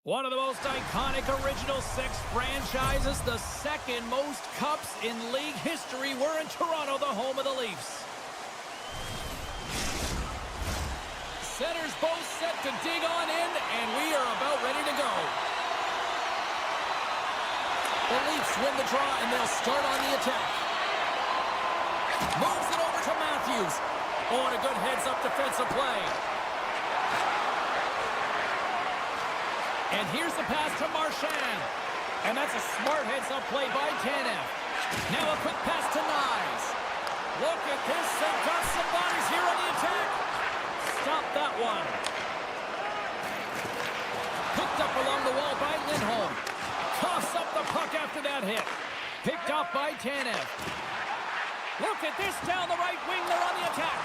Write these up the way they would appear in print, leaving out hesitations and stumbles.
One of the most iconic Original Six franchises, the second most cups in league history. We're in Toronto, the home of the Leafs. Centers both set to dig on in, and we are about ready to go. The Leafs win the draw, and they'll start on the attack. Moves it over to Matthews. Oh, and a good heads-up defensive play. And here's the pass to Marchand. And that's a smart heads-up play by Tanev. Now a quick pass to Nyes. Look at this. They've got some bodies here on the attack. Stop that one. Picked up along the wall by Lindholm. Toss up the puck after that hit. Picked up by Tanev. Look at this down the right wing. They're on the attack.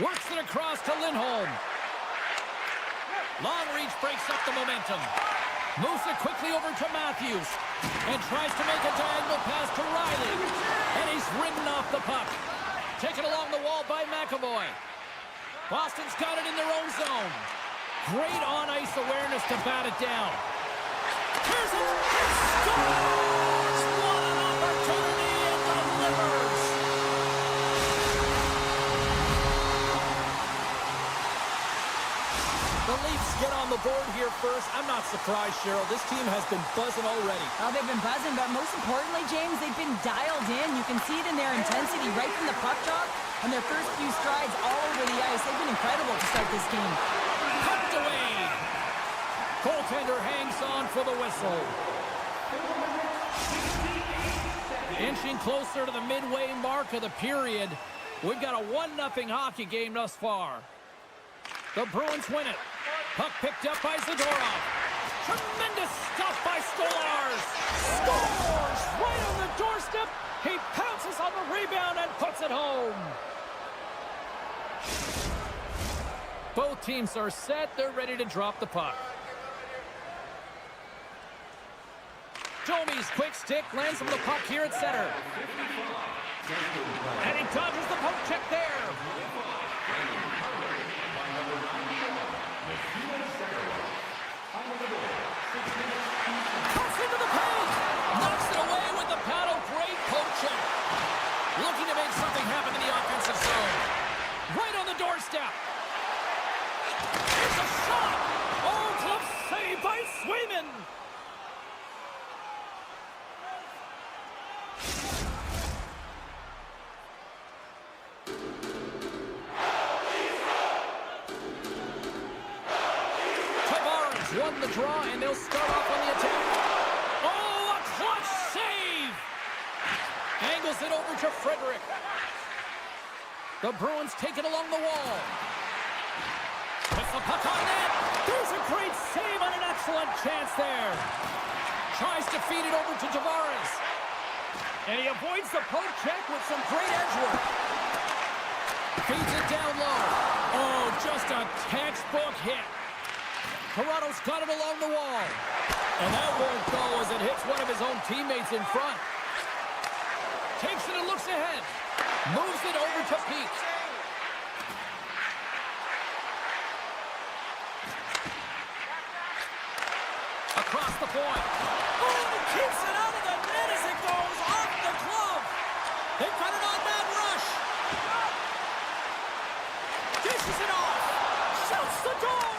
Works it across to Lindholm. Long reach breaks up the momentum. Moves it quickly over to Matthews. And tries to make a diagonal pass to Riley. And he's ridden off the puck. Taken along the wall by McAvoy. Boston's got it in their own zone. Great on-ice awareness to bat it down. Here's it. He scores! What an opportunity and delivers! The Leafs get on the board here first. I'm not surprised, Cheryl. This team has been buzzing already. Oh, they've been buzzing, but most importantly, James, they've been dialed in. You can see it in their intensity right from the puck drop and their first few strides all over the ice. They've been incredible to start this game. Pucked away. Goaltender hangs on for the whistle. Inching closer to the midway mark of the period. We've got a 1-0 hockey game thus far. The Bruins win it. Puck picked up by Zadorov. Tremendous stuff by Stolarz. Scores right on the doorstep. He pounces on the rebound and puts it home. Both teams are set. They're ready to drop the puck. Domi's quick stick lands him the puck here at center. And he dodges the poke check there. Cuts into the paint. Knocks it away with the paddle. Great poke check. Looking to make something happen in the offensive zone. Right on the doorstep. It's a shot. Oh, glove save by Swayman. Won the draw, and they'll start off on the attack. Oh, a clutch save! Angles it over to Frederick. The Bruins take it along the wall. Puts the puck on net. There's a great save on an excellent chance there. Tries to feed it over to Tavares. And he avoids the poke check with some great edge work. Feeds it down low. Oh, just a textbook hit. Toronto's got it along the wall. And that won't go as it hits one of his own teammates in front. Takes it and looks ahead. Moves it over to Pete. Across the point. Oh, he keeps it out of the net as it goes off the glove. They've got it on that rush. Dishes it off. Shoots the goal.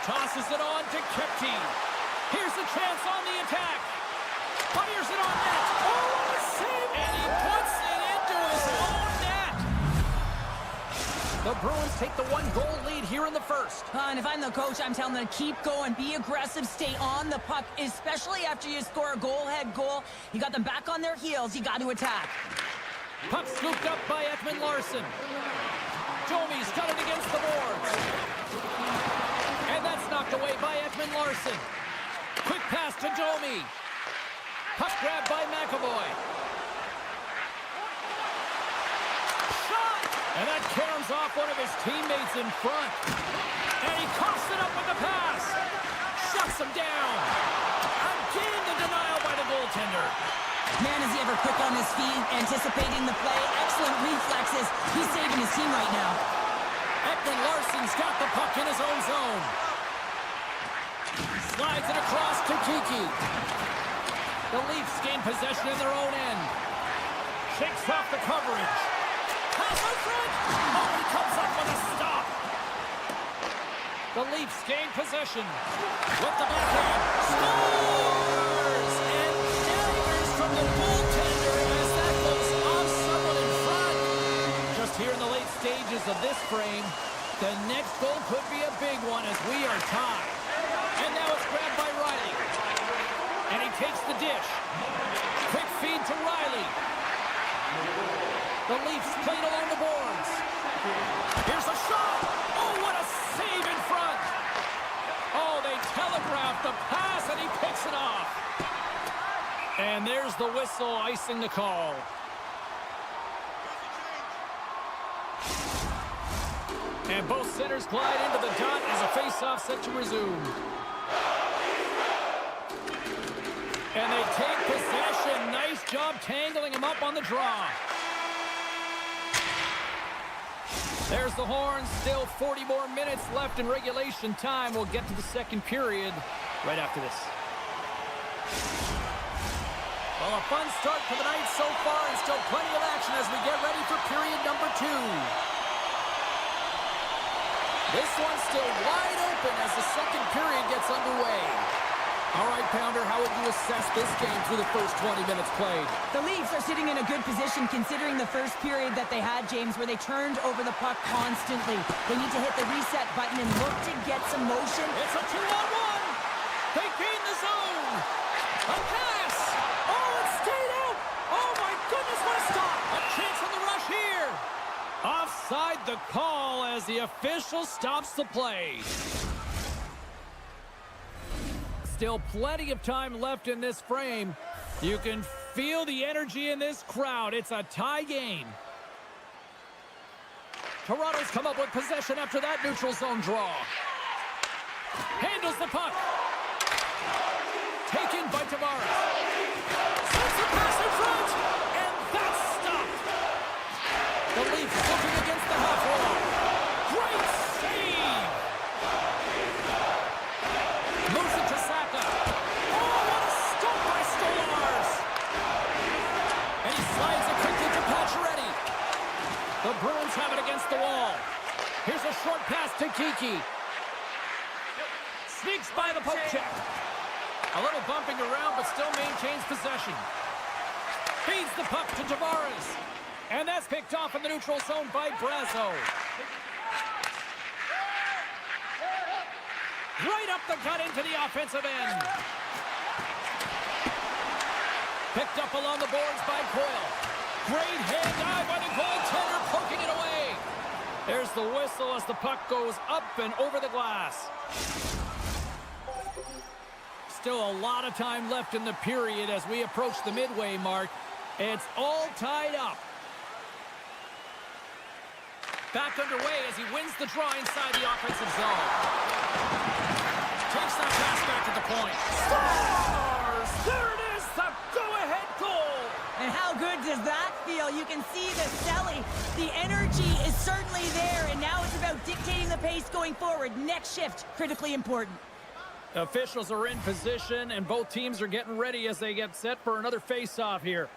Tosses it on to Kepke. Here's the chance on the attack. Fires it on net. Oh, what a save! And he puts it into his own net. The Bruins take the 1-goal lead here in the first. And if I'm the coach, I'm telling them to keep going, be aggressive, stay on the puck, especially after you score a goal. You got them back on their heels. You got to attack. Puck scooped up by Ekman-Larsson. Domi's got it against the boards. And that's knocked away by Ekman-Larsson. Quick pass to Domi. Puck grabbed by McAvoy. Shot! And that caroms off one of his teammates in front. And he coughs it up with the pass. Shuts him down. Again, the denial by the goaltender. Man, is he ever quick on his feet, anticipating the play. Excellent reflexes. He's saving his team right now. Larson's got the puck in his own zone. Slides it across to Kiki. The Leafs gain possession in their own end. Shakes off the coverage. Pass out front. Oh, he comes up with a stop. The Leafs gain possession. With the backhand. Scores! And daggers from the goaltender as that goes off someone in front. Just here in the late stages of this frame, the next goal could be a big one as we are tied. And now it's grabbed by Riley. And he takes the dish. Quick feed to Riley. The Leafs played along the boards. Here's a shot. Oh, what a save in front. Oh, they telegraphed the pass, and he picks it off. And there's the whistle icing the call. And both centers glide into the dot as a face-off set to resume. And they take possession. Nice job tangling him up on the draw. There's the horn. Still 40 more minutes left in regulation time. We'll get to the second period right after this. Well, a fun start to the night so far, and still plenty of action as we get ready for period number 2. This one's still wide open as the second period gets underway. All right, Pounder, how would you assess this game through the first 20 minutes played? The Leafs are sitting in a good position considering the first period that they had, James, where they turned over the puck constantly. They need to hit the reset button and look to get some motion. It's a 2-on-1. They gain the zone. A pass. Oh, it stayed out. Oh, my goodness, what a stop. A chance on the rush here. Offside the call as the official stops the play. Still plenty of time left in this frame. You can feel the energy in this crowd. It's a tie game. Toronto's come up with possession after that neutral zone draw. Handles the puck. Taken by Tavares. Sends a pass in front. And that's stopped. The Leafs looking against the half wall. Great save. Moves it to Saka. Oh, what a stop by Stolarz. And he slides it quickly to Pacioretty. The Bruins have it against the wall. Here's a short pass to Kiki. Sneaks by the poke check. A little bumping around, but still maintains possession. Feeds the puck to Tavares. And that's picked off in the neutral zone by Brazo. Right up the gut into the offensive end. Picked up along the boards by Coyle. Great hand dive by the goaltender, poking it away. There's the whistle as the puck goes up and over the glass. Still a lot of time left in the period as we approach the midway mark. It's all tied up. Back underway as he wins the draw inside the offensive zone. Takes that pass back to the point. Scores! There it is, the go-ahead goal! And how good does that feel? You can see the selling. The energy is certainly there, and now it's about dictating the pace going forward. Next shift, critically important. Officials are in position, and both teams are getting ready as they get set for another face-off here.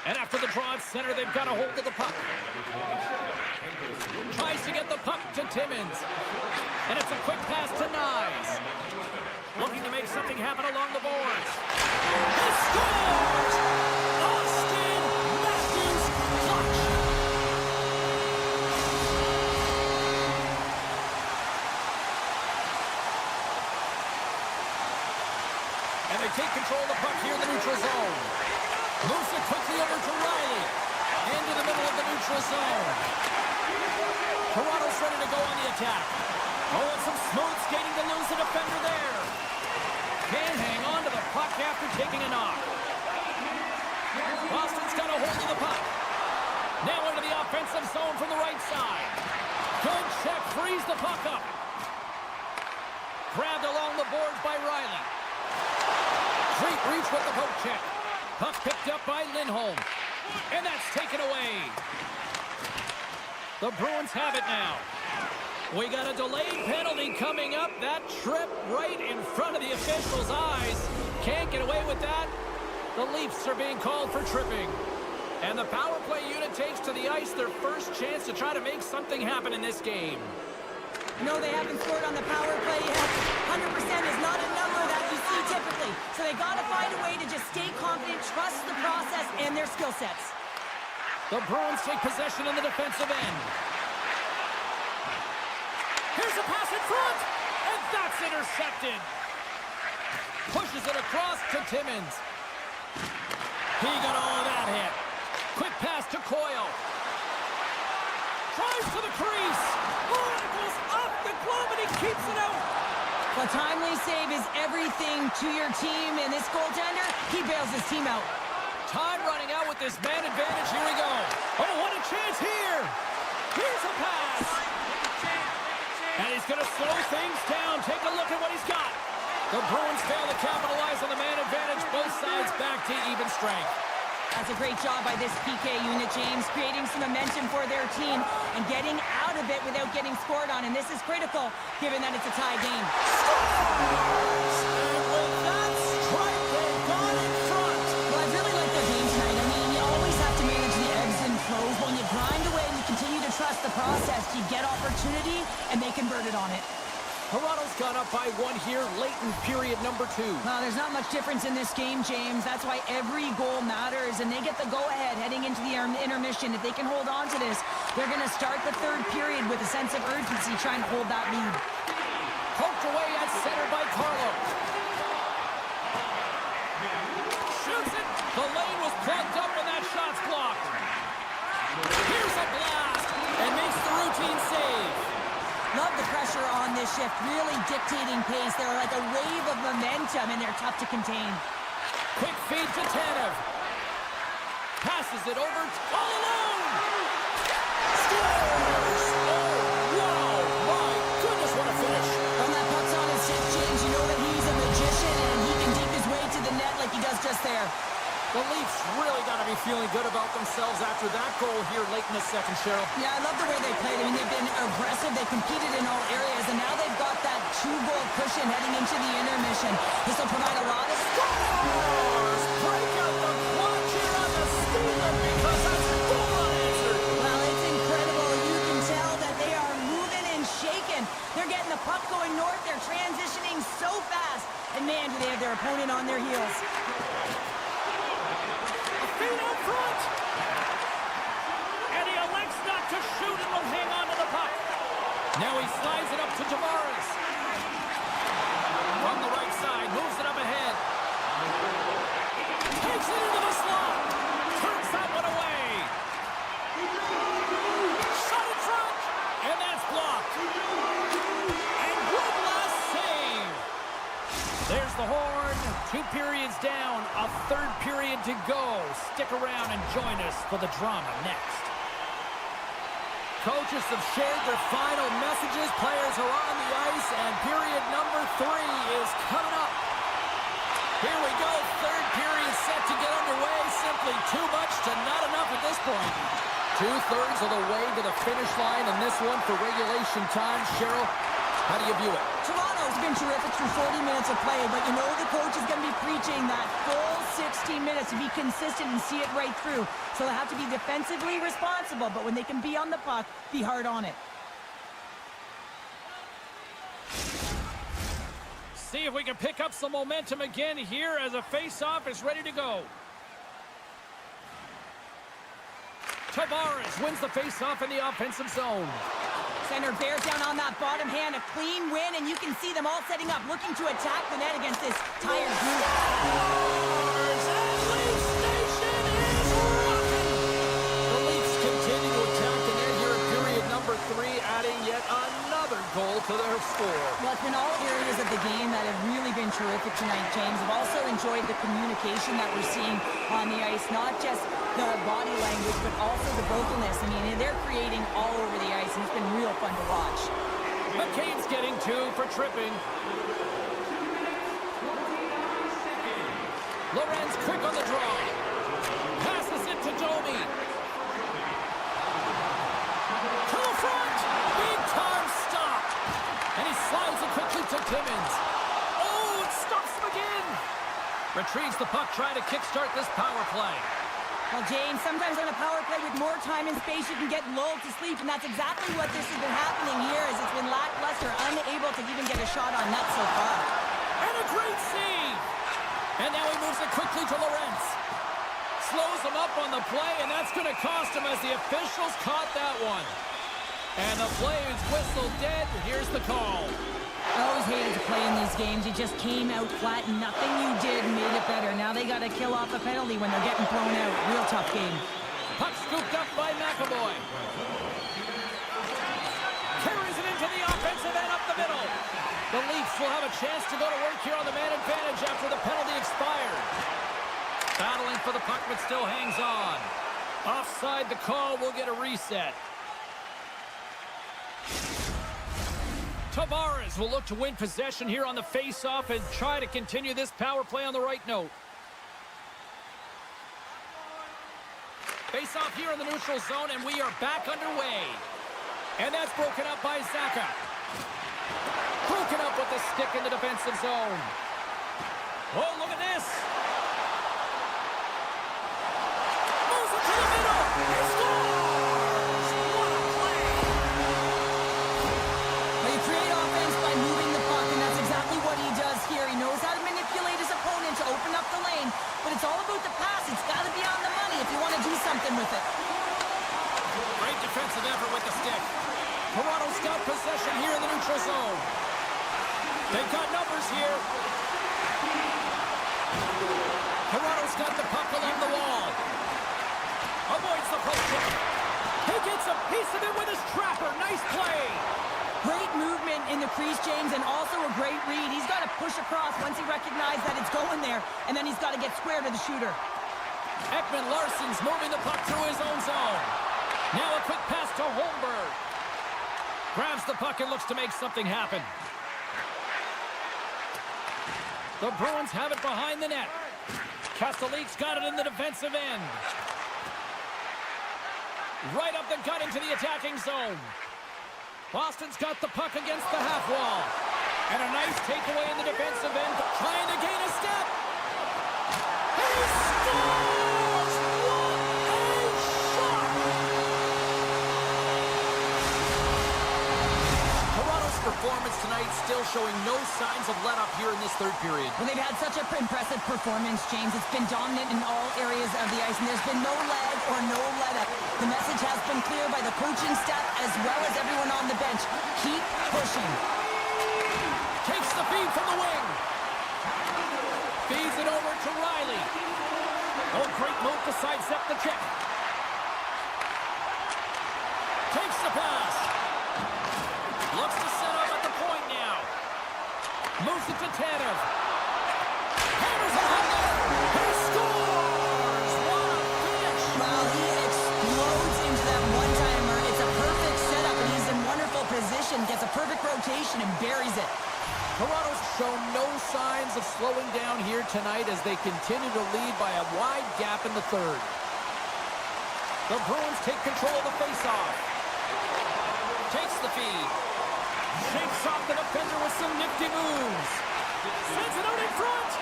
And after the draw at center, they've got a hold of the puck. Tries to get the puck to Timmins. And it's a quick pass to Nyes. Looking to make something happen along the boards. He scores! Austin Matthews clutch! And they take control of the puck here in the neutral zone. Moves it quickly over to Riley. Into the middle of the neutral zone. Toronto's ready to go on the attack. Oh, and some smooth skating to lose the defender there. Can't hang on to the puck after taking a knock. Boston's got a hold of the puck. Now into the offensive zone from the right side. Good check, frees the puck up. Grabbed along the boards by Riley. Great reach with the poke check. Puck picked up by Lindholm. And that's taken away. The Bruins have it now. We got a delayed penalty coming up. That trip right in front of the official's eyes. Can't get away with that. The Leafs are being called for tripping. And the power play unit takes to the ice their first chance to try to make something happen in this game. No, they haven't scored on the power play yet. 100% is not a number that you see typically. So they got to find a way to just stay confident, trust the process and their skill sets. The Bruins take possession in the defensive end. Here's a pass in front, and that's intercepted. Pushes it across to Timmins. He got all of that hit. Quick pass to Coyle. Tries to the crease. Oh, it goes off the glove, and he keeps it out. A timely save is everything to your team, and this goaltender, he bails his team out. Time running out with this man advantage. Here we go. Oh, what a chance here. Here's a pass. And he's going to slow things down. Take a look at what he's got. The Bruins fail to capitalize on the man advantage. Both sides back to even strength. That's a great job by this PK unit, James, creating some momentum for their team and getting out of it without getting scored on. And this is critical, given that it's a tie game. Scores! And with that strike, they got in front. Well, I really like their game tonight. I mean, you always have to manage the ebbs and flows. When you grind away and you continue to trust the process, you get opportunity, and they converted on it. Toronto's got up by one here, late in period number 2. Well, there's not much difference in this game, James. That's why every goal matters, and they get the go-ahead heading into the intermission. If they can hold on to this, they're going to start the third period with a sense of urgency, trying to hold that lead. Poked away at center by Carlo. Shoots it. The lane was plugged up, and that shot's blocked. Here's a blast, and makes the routine save. Love the pressure on this shift, really dictating pace. They're like a wave of momentum, and they're tough to contain. Quick feed to Tanev. Passes it over all alone. Scores! Oh, wow! My goodness, what a finish. When that puck's on his stick, James, you know that he's a magician, and he can deke his way to the net like he does just there. The Leafs really got to be feeling good about themselves after that goal here late in the second, Cheryl. Yeah, I love the way they played. I mean, they've been aggressive. They competed in all areas, and now they've got that 2-goal cushion heading into the intermission. This will provide a lot of Scores! Break out the clock here on the Steelers because that's goal unanswered. Well, it's incredible. You can tell that they are moving and shaking. They're getting the puck going north. They're transitioning so fast. And man, do they have their opponent on their heels. Feet out front. And he elects not to shoot and will hang on to the puck. Now he slides it up to Tavares. From the right side, moves it up ahead. Takes it into the slot. Turns that one away. Shot in front. And that's blocked. And one last save. There's the horn. 2 periods down, a third period to go. Stick around and join us for the drama next. Coaches have shared their final messages. Players are on the ice, and period number 3 is coming up. Here we go, third period set to get underway. Simply too much to not enough at this point. 2/3 of the way to the finish line in this one for regulation time. Cheryl, how do you view it? Toronto's been terrific through 40 minutes of play, but you know the coach is going to be preaching that full 60 minutes to be consistent and see it right through. So they have to be defensively responsible, but when they can be on the puck, be hard on it. See if we can pick up some momentum again here as a face-off is ready to go. Tavares wins the face-off in the offensive zone. Center bears down on that bottom hand, a clean win, and you can see them all setting up, looking to attack the net against this tired group. Leafs Nation is rocking! The Leafs continue to attack the net here in period number 3, adding yet another goal to their score. Well, it's been all areas of the game that have really been terrific tonight, James. I've also enjoyed the communication that we're seeing on the ice, not just the body language, but also the vocalness. I mean, they're creating all over the ice, and it's been real fun to watch. McCabe's getting 2 for tripping. Lorenz quick on the draw. Passes it to Domi. Timmins. Oh, it stops him again. Retrieves the puck, trying to kickstart this power play. Well, James, sometimes on a power play with more time and space, you can get lulled to sleep, and that's exactly what this has been happening here, as it's been lackluster, unable to even get a shot on net so far. And a great save! And now he moves it quickly to Lorentz. Slows him up on the play, and that's going to cost him as the officials caught that one. And the play is whistled dead. Here's the call. I always hated to play in these games. You just came out flat, and nothing you did made it better. Now they got to kill off a penalty when they're getting thrown out. Real tough game. Puck scooped up by MaakY. Carries it into the offensive end up the middle. The Leafs will have a chance to go to work here on the man advantage after the penalty expired. Battling for the puck, but still hangs on. Offside the call, will get a reset. Tavares will look to win possession here on the face-off and try to continue this power play on the right note. Face-off here in the neutral zone, and we are back underway. And that's broken up by Zacha. Broken up with the stick in the defensive zone. Oh, look at this. Moves it to the middle. He scores! What a play! Well, you create offense by moving the puck, and that's exactly what he does here. He knows how to manipulate his opponent to open up the lane, but it's all about the pass. It's got to be on the money if you want to do something with it. Great defensive effort with the stick. Toronto's got possession here in the neutral zone. They've got numbers here. Toronto's got the puck along the wall. Avoids the post check. He gets a piece of it with his trapper. Nice play. Great movement in the crease, James, and also a great read. He's got to push across once he recognizes that it's going there, and then he's got to get square to the shooter. Ekman Larsson's moving the puck through his own zone. Now a quick pass to Holmberg. Grabs the puck and looks to make something happen. The Bruins have it behind the net. Castellique's got it in the defensive end. Right up the gut into the attacking zone. Boston's got the puck against the half wall. And a nice takeaway in the defensive end, trying to gain a step. He scores! What a shot! Toronto's performance tonight still showing no signs of let-up here in this third period. Well, they've had such an impressive performance, James. It's been dominant in all areas of the ice, and there's been no lag or no let-up. The message has been clear by the coaching staff as well as everyone on the bench. Keep pushing. Takes the feed from the wing. Feeds it over to Riley. Oh, great move to sidestep the check. Takes the pass. Looks to set up at the point now. Moves it to Tanev. Hammers it on there. He scores! What a finish! Well, he explodes into that one-timer. It's a perfect setup, and he's in wonderful position. Gets a perfect rotation and buries it. Toronto's shown no signs of slowing down here tonight as they continue to lead by a wide gap in the third. The Bruins take control of the faceoff. Takes the feed. Shakes off the defender with some nifty moves. Sends it out in front.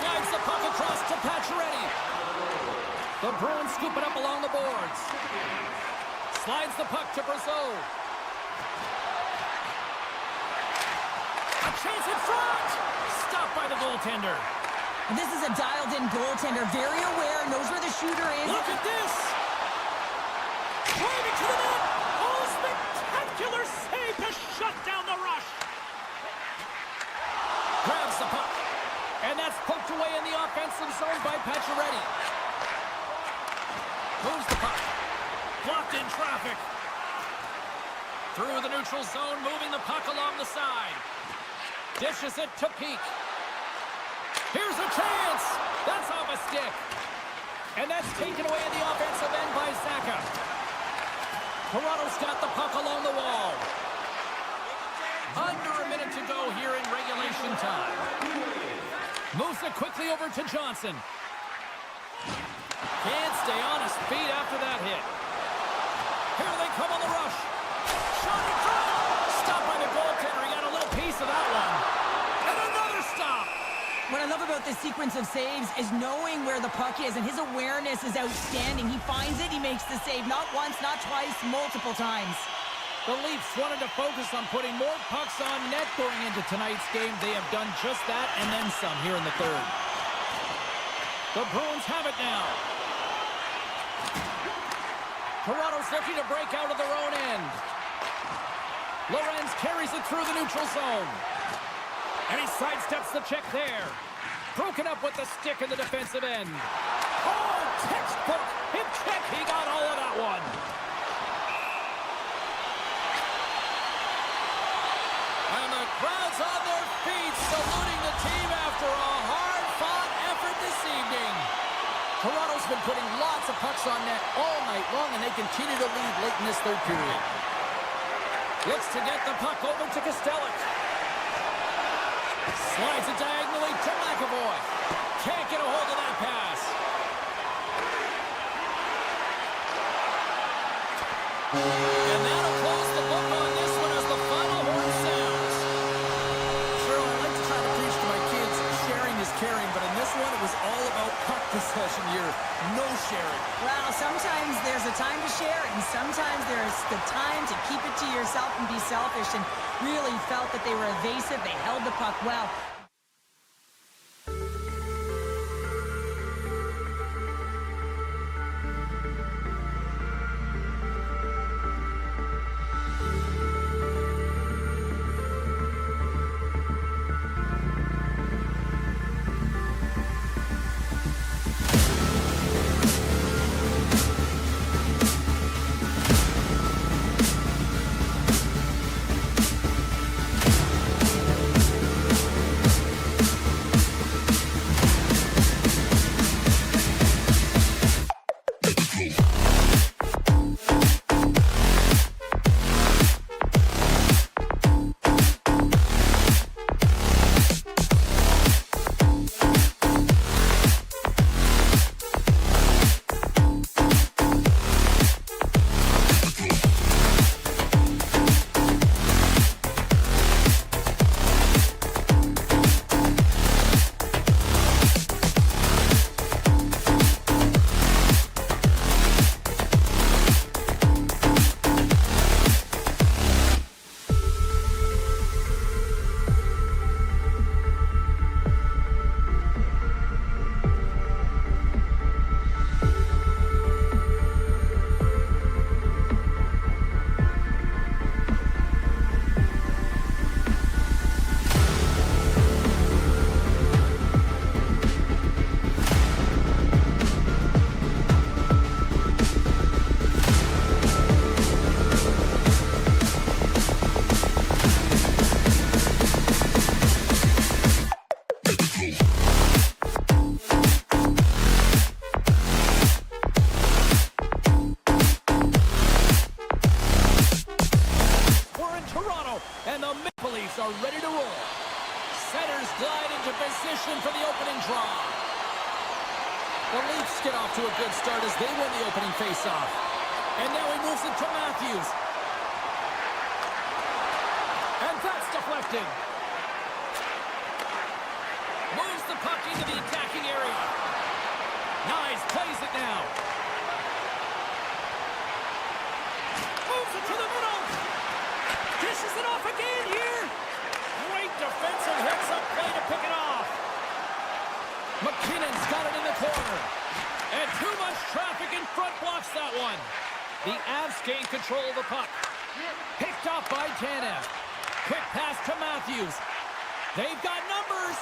Slides the puck across to Pacioretty. The Bruins scoop it up along the boards. Slides the puck to Brazeau. A chance in front! Stopped by the goaltender. And this is a dialed-in goaltender, very aware, knows where the shooter is. Look at this! Driving to the net! Oh, spectacular save to shut down the rush! Grabs the puck. And that's poked away in the offensive zone by Pacioretty. Moves the puck. Blocked in traffic. Through the neutral zone, moving the puck along the side. Dishes it to Peak. Here's a chance! That's off a stick. And that's taken away in the offensive end by Zacha. Toronto's got the puck along the wall. Under a minute to go here in regulation time. Moves it quickly over to Johnson. Can't stay on his feet after that hit. Here they come on the rush. sliding through. Stopped by the goaltender. He got a little piece of that one. And another stop. What I love about this sequence of saves is knowing where the puck is, and his awareness is outstanding. He finds it, he makes the save, not once, not twice, multiple times. The Leafs wanted to focus on putting more pucks on net going into tonight's game. They have done just that and then some here in the third. The Bruins have it now. Toronto's looking to break out of their own end. Lorenz carries it through the neutral zone. And he sidesteps the check there. Broken up with the stick in the defensive end. Oh, textbook hip check. He got all of that one. And the crowd's on their feet, saluting the team after a hard-fought effort this evening. Toronto's been putting lots of pucks on net all night long, and they continue to lead late in this third period. Looks to get the puck over to Kostelic. Slides it diagonally to McAvoy. Can't get a hold of that pass. And that'll close the book on this one as the final horn sounds. Sure, I like to try to preach to my kids, sharing is caring, but in this one, it was all about puck possession here. No sharing. Well, sometimes there's a time to share, and sometimes there's the time to keep it to yourself and be selfish, and really felt that they were evasive. They held the puck well. Are ready to roll. Centers glide into position for the opening draw. The Leafs get off to a good start as they win the opening faceoff. And now he moves it to Matthews. And that's deflected. Moves the puck into the attacking area. Nice, plays it now. Moves it to the middle. Dishes it off again here. Great defensive heads-up play to pick it off. McKinnon's got it in the corner. And too much traffic in front blocks that one. The Avs gain control of the puck. Picked off by Tanev. Quick pass to Matthews. They've got numbers.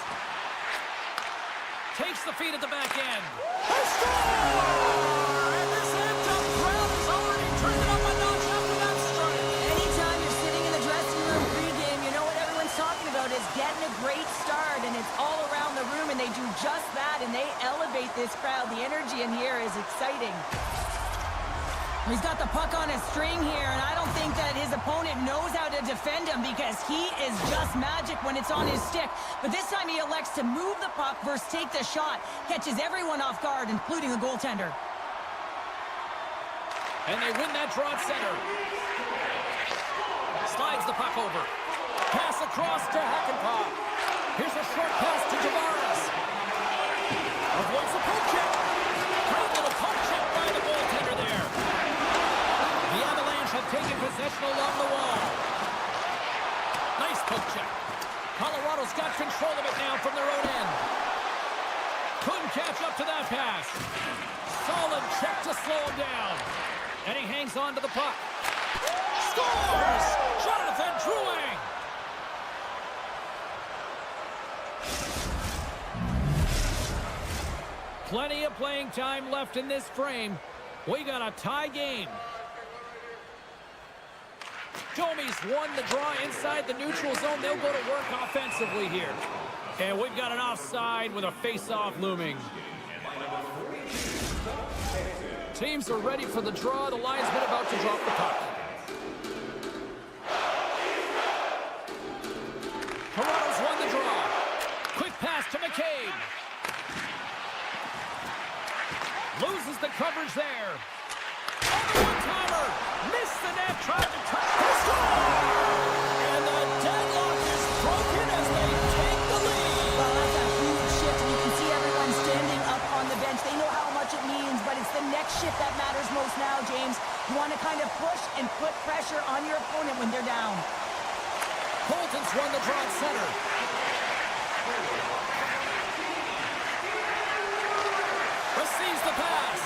Takes the feed at the back end. A score! And this amped-up crowd has already turned it up a notch after that start. Anytime you're sitting in the dressing room pregame, you know what everyone's talking about is getting a great start, and it's all around the room, and they do just that, and they elevate this crowd. The energy in here is exciting. He's got the puck on a string here, and I don't think that his opponent knows how to defend him because he is just magic when it's on his stick. But this time he elects to move the puck versus take the shot. Catches everyone off guard, including the goaltender. And they win that draw at center. Slides the puck over. Pass across to Hakanpää. Here's a short pass to Tavares. Avoids the poke check. Great little poke check by the goaltender there. The Avalanche have taken possession along the wall. Nice poke check. Colorado's got control of it now from their own end. Couldn't catch up to that pass. Solid check to slow him down. And he hangs on to the puck. Scores! Jonathan Drouin! Plenty of playing time left in this frame. We got a tie game. Domi's won the draw inside the neutral zone. They'll go to work offensively here. And we've got an offside with a face-off looming. Teams are ready for the draw. The linesman about to drop the puck. Toronto's won the draw. Quick pass to McCabe. Loses the coverage there. One-timer. Missed the net. Tried to touch the score. And the deadlock is broken as they take the lead. Well, that's a huge shift, and you can see everyone standing up on the bench. They know how much it means, but it's the next shift that matters most now, James. You want to kind of push and put pressure on your opponent when they're down. Colton's won the draw at center. Receives the pass.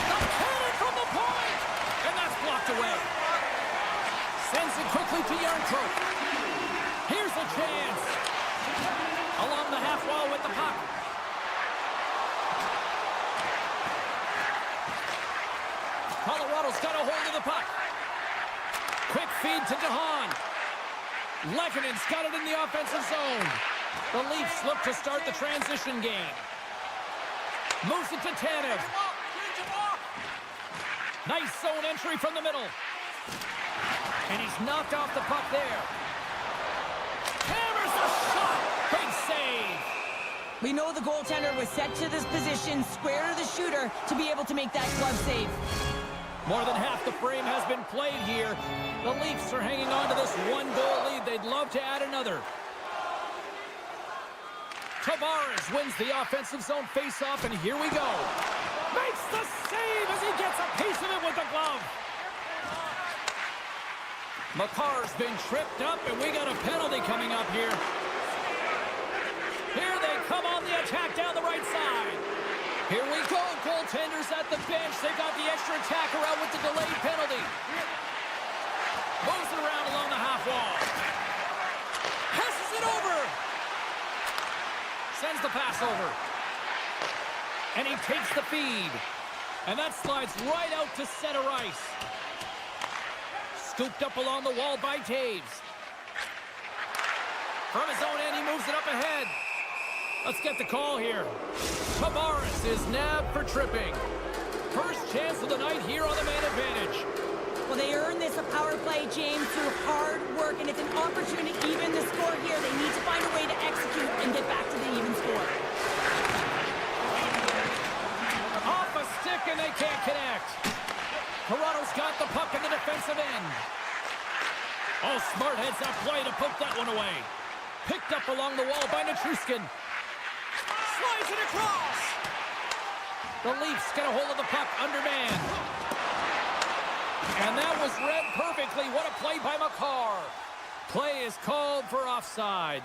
The cannon from the point. And that's blocked away. Sends it quickly to Yarncroke. Here's a chance. Along the half wall with the puck. Colorado's got a hold of the puck. Quick feed to DeHaan. Lekkonen's got it in the offensive zone. The Leafs look to start the transition game. Moves it to Tanev. Nice zone entry from the middle. And he's knocked off the puck there. Hammers the shot. Big save. We know the goaltender was set to this position, square to the shooter, to be able to make that glove save. More than half the frame has been played here. The Leafs are hanging on to this one-goal lead. They'd love to add another. Tavares wins the offensive zone face-off, and here we go. Makes the save as he gets a piece of it with the glove. Makar's been tripped up, and we got a penalty coming up here. Here they come on the attack down the right side. Here we go, goaltenders at the bench. They got the extra attacker out with the delayed penalty. Moves it around along the half wall. Passes it over. Sends the pass over. And he takes the feed. And that slides right out to center ice. Scooped up along the wall by Taves. From his own end, he moves it up ahead. Let's get the call here. Tavares is nabbed for tripping. First chance of the night here on the man advantage. Well, they earned this a power play, James, through hard work, and it's an opportunity to even the score here. They need to find a way to execute and get back to the even score. Off a stick, and they can't connect. Toronto's got the puck in the defensive end. Oh, smart heads that play to poke that one away. Picked up along the wall by Nichushkin. Slides it across. The Leafs get a hold of the puck undermanned. And that was read perfectly. What a play by Makar. Play is called for offside.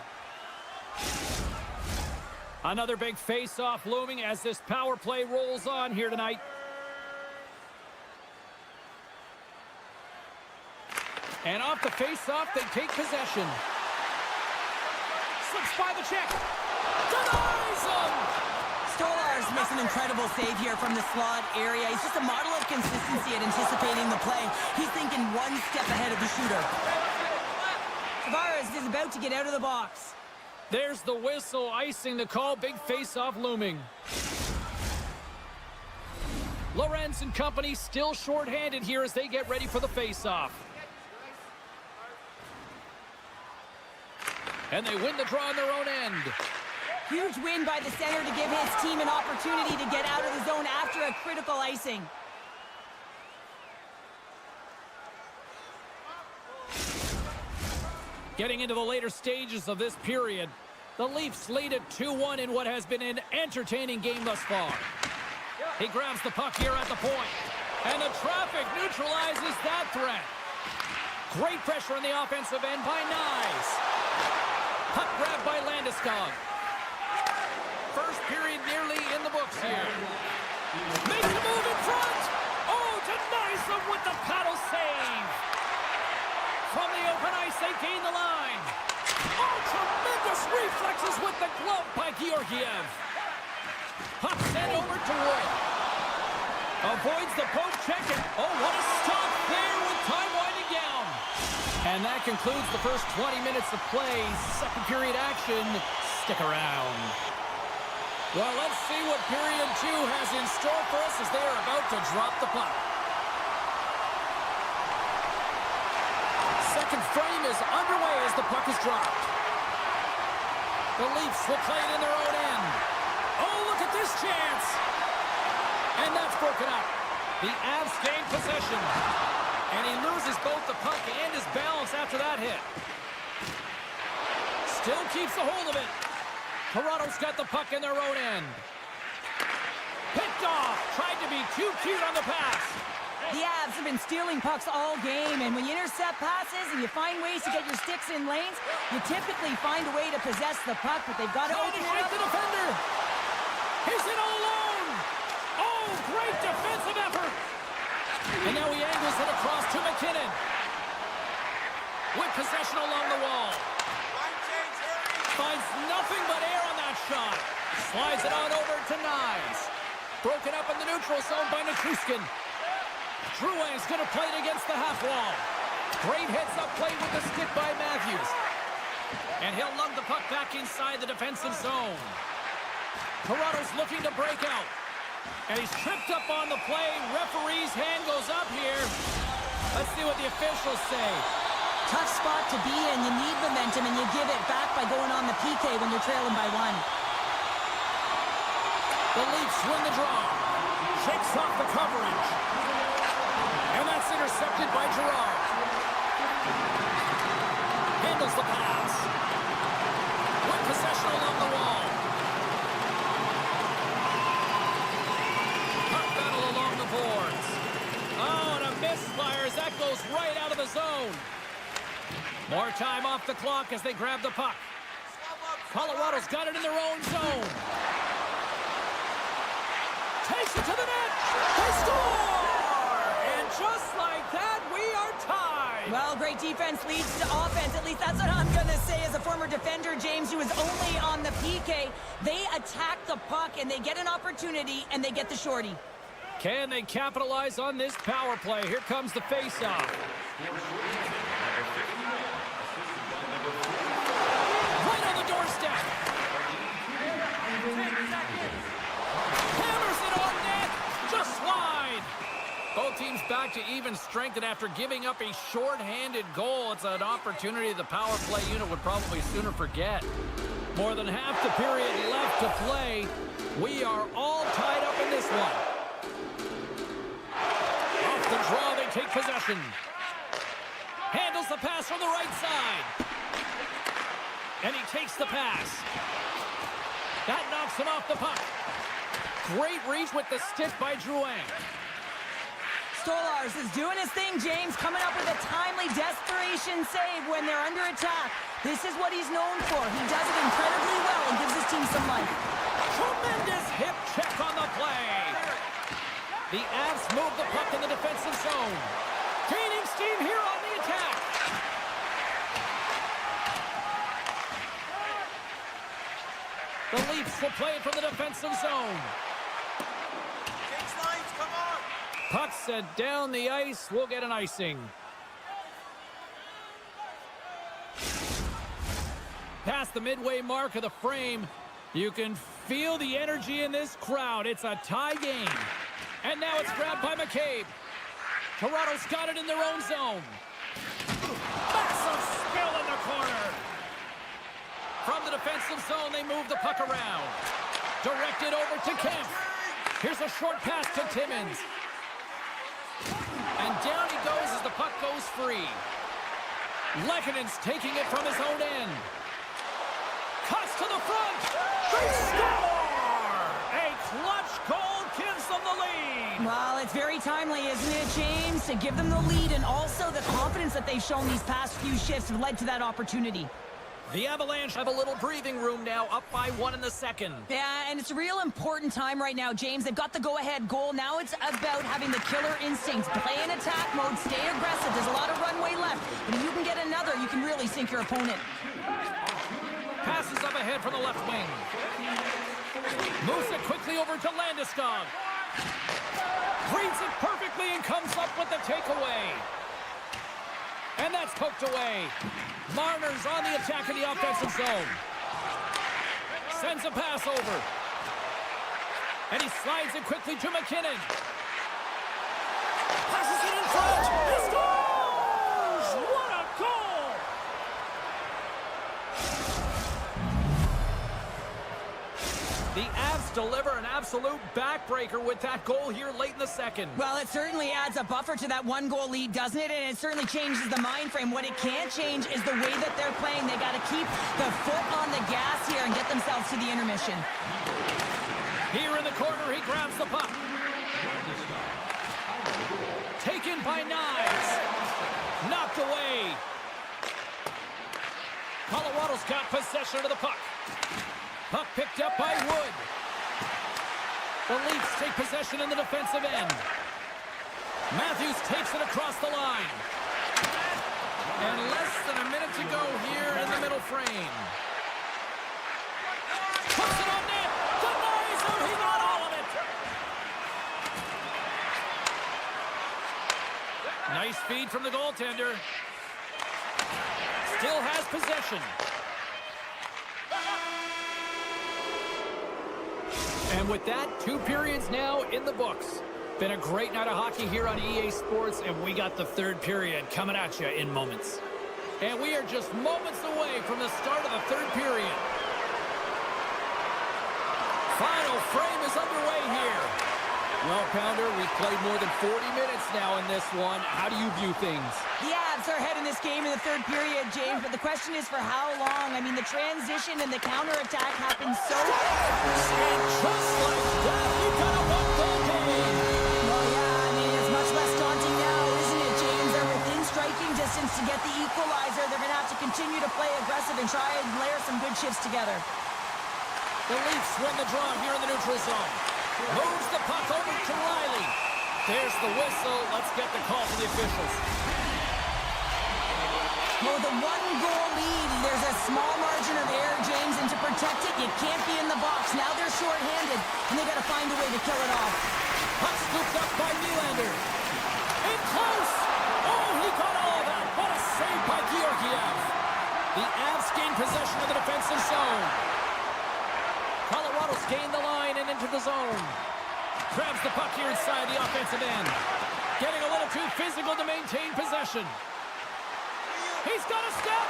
Another big face-off looming as this power play rolls on here tonight. And off the face-off, they take possession. Slips by the check. Denies him! Stolarz makes an incredible save here from the slot area. He's just a model of consistency at anticipating the play. He's thinking one step ahead of the shooter. Tavares is about to get out of the box. There's the whistle, icing the call. Big face-off looming. Lorenz and company still short-handed here as they get ready for the face-off. And they win the draw on their own end. Huge win by the center to give his team an opportunity to get out of the zone after a critical icing. Getting into the later stages of this period, the Leafs lead at 2-1 in what has been an entertaining game thus far. He grabs the puck here at the point, and the traffic neutralizes that threat. Great pressure on the offensive end by Nyes. Puck grabbed by Landeskog. First period nearly in the books here. Makes a move in front. Oh, denies them with the paddle save. From the open ice, they gain the line. Oh, tremendous reflexes with the glove by Georgiev. Puck sent over to Roy. Avoids the poke check. Oh, what a stop there with time winding down. And that concludes the first 20 minutes of play. Second period action. Stick around. Well, let's see what period 2 has in store for us as they are about to drop the puck. Second frame is underway as the puck is dropped. The Leafs will play it in their own end. Oh, look at this chance. And that's broken up. The Avs gain possession. And he loses both the puck and his balance after that hit. Still keeps a hold of it. Toronto's got the puck in their own end. Picked off. Tried to be too cute on the pass. The Avs have been stealing pucks all game, and when you intercept passes and you find ways to get your sticks in lanes, you typically find a way to possess the puck, but they've got to open it up. The defender. He's in all alone. Oh, great defensive effort. And now he angles it across to McKinnon. With possession along the wall. Finds nothing but air on that shot. Slides it on over to Nyes. Broken up in the neutral zone by Nichushkin. Drouin's going to play it against the half wall. Great heads-up play with the stick by Matthews. And he'll lug the puck back inside the defensive zone. Toronto's looking to break out. And he's tripped up on the play. Referee's hand goes up here. Let's see what the officials say. Tough spot to be in. You need momentum, and you give it back by going on the PK when you're trailing by 1. The Leafs win the draw. Shakes off the coverage. And that's intercepted by Girard. Handles the pass. With possession along the wall. Puck battle along the boards. Oh, and a misfire as that goes right out of the zone. More time off the clock as they grab the puck. Colorado's got it in their own zone. Takes it to the net. They score! And just like that, we are tied. Well, great defense leads to offense. At least that's what I'm going to say as a former defender, James, who was only on the PK. They attack the puck, and they get an opportunity, and they get the shorty. Can they capitalize on this power play? Here comes the face-off. Right on the doorstep. Hammers it on net. Just wide. Both teams back to even strength, and after giving up a short-handed goal, it's an opportunity the power play unit would probably sooner forget. More than half the period left to play. We are all tied up in this one. Off the draw, they take possession. Handles the pass from the right side. And he takes the pass. That knocks him off the puck. Great reach with the stick by Drouin. Stolarz is doing his thing, James, coming up with a timely desperation save when they're under attack. This is what he's known for. He does it incredibly well and gives his team some life. Tremendous hip check on the play. The Avs move the puck in the defensive zone. Gaining steam here on the attack. The Leafs will play it from the defensive zone. Puck set down the ice. We'll get an icing. Past the midway mark of the frame, you can feel the energy in this crowd. It's a tie game. And now it's grabbed by McCabe. Toronto's got it in their own zone. Massive spill in the corner. From the defensive zone, they move the puck around. Directed over to Kemp. Here's a short pass to Timmins. And down he goes as the puck goes free. Lekkonen's taking it from his own end. Cuts to the front. They score! A clutch goal gives them the lead. Well, it's very timely, isn't it, James, to give them the lead, and also the confidence that they've shown these past few shifts have led to that opportunity. The Avalanche have a little breathing room now, up by 1 in the second. Yeah, and it's a real important time right now, James. They've got the go-ahead goal. Now it's about having the killer instincts. Play in attack mode, stay aggressive. There's a lot of runway left. But if you can get another, you can really sink your opponent. Passes up ahead from the left wing. Moves it quickly over to Landeskog. Reads it perfectly and comes up with the takeaway. And that's poked away. Marner's on the attack in the offensive zone. Sends a pass over. And he slides it quickly to McKinnon. Passes it in front. He scores! What a goal! The Avs deliver an absolute backbreaker with that goal here late in the second. Well, it certainly adds a buffer to that one-goal lead, doesn't it? And it certainly changes the mind frame. What it can't change is the way that they're playing. They got to keep the foot on the gas here and get themselves to the intermission. Here in the corner, he grabs the puck. Taken by Knives. Knocked away. Colorado's got possession of the puck. Puck picked up by Wood. The Leafs take possession in the defensive end. Matthews takes it across the line. And less than a minute to go here in the middle frame. Puts it on net. Denies him. He got all of it. Nice feed from the goaltender. Still has possession. And with that, 2 periods now in the books. Been a great night of hockey here on EA Sports, and we got the 3rd period coming at you in moments. And we are just moments away from the start of the 3rd period. Final frame is underway here. Well, Pounder, we've played more than 40 minutes now in this one. How do you view things? The Avs are ahead in this game in the 3rd period, James, but the question is for how long? I mean, the transition and the counterattack happened so fast. And just like that, we've got a one-goal game. Well, yeah, I mean, it's much less daunting now, isn't it, James? They're within striking distance to get the equalizer. They're going to have to continue to play aggressive and try and layer some good shifts together. The Leafs win the draw here in the neutral zone. Moves the puck over to Riley. There's the whistle. Let's get the call from the officials. Well, the 1-goal lead, there's a small margin of error, James, and to protect it, you can't be in the box. Now they're shorthanded, and they got to find a way to kill it off. Puck scooped up by Nylander. In close. Oh, he got all of that. What a save by Georgiev. The Avs gain possession of the defensive zone. Colorado's gained the line and into the zone. Grabs the puck here inside the offensive end. Getting a little too physical to maintain possession. He's got a step.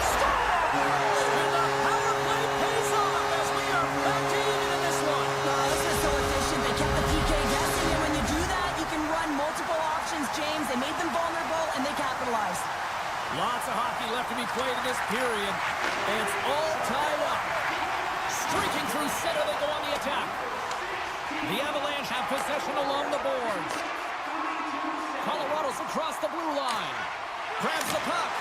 Score! And the power play pays off as we are back to even in this one. Oh, this is so efficient. They kept the PK guessing, and when you do that, you can run multiple options, James. They made them vulnerable, and they capitalized. Lots of hockey left to be played in this period. And it's all tied up. Streaking through center, they go on the attack. The Avalanche have possession along the boards. Colorado's across the blue line. Grabs the puck.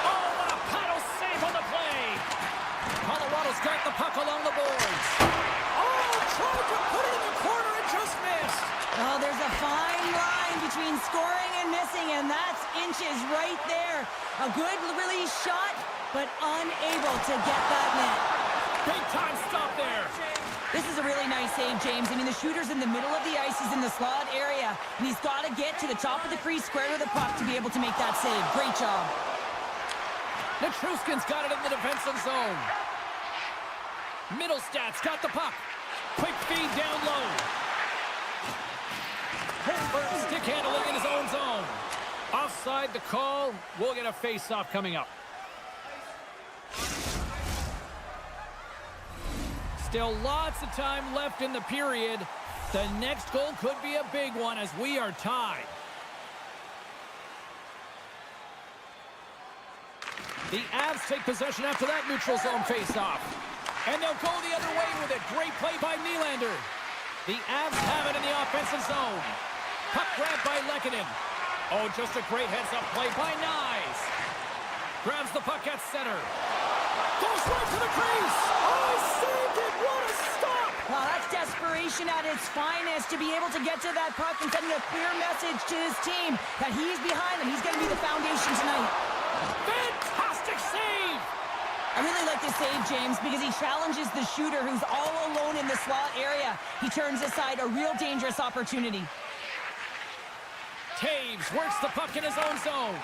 Oh, what a paddle save on the play. Colorado's got the puck along the boards. Oh, tried to put it in the corner and just missed. Oh, there's a fine line between scoring and missing, and that's inches right there. A good release shot, but unable to get that net. Big time stop there. This is a really nice save, James. I mean, the shooter's in the middle of the ice. He's in the slot area, and he's got to get to the top of the crease, square to the puck to be able to make that save. Great job. Nichushkin's got it in the defensive zone. Middlestad's got the puck. Quick feed down low. Holmberg stick handling in his own zone. Offside the call. We'll get a face-off coming up. Still lots of time left in the period. The next goal could be a big one as we are tied. The Avs take possession after that neutral zone face-off. And they'll go the other way with it. Great play by Nylander. The Avs have it in the offensive zone. Puck grabbed by Lehkonen. Oh, just a great heads-up play by Nyes. Grabs the puck at center. Goes right to the crease. Oh, he saved it. What a stop. Well, that's desperation at its finest to be able to get to that puck and sending a clear message to his team that he's behind them. He's going to be the foundation tonight. Fantastic save. I really like this save, James, because he challenges the shooter who's all alone in the slot area. He turns aside a real dangerous opportunity. Taves works the puck in his own zone.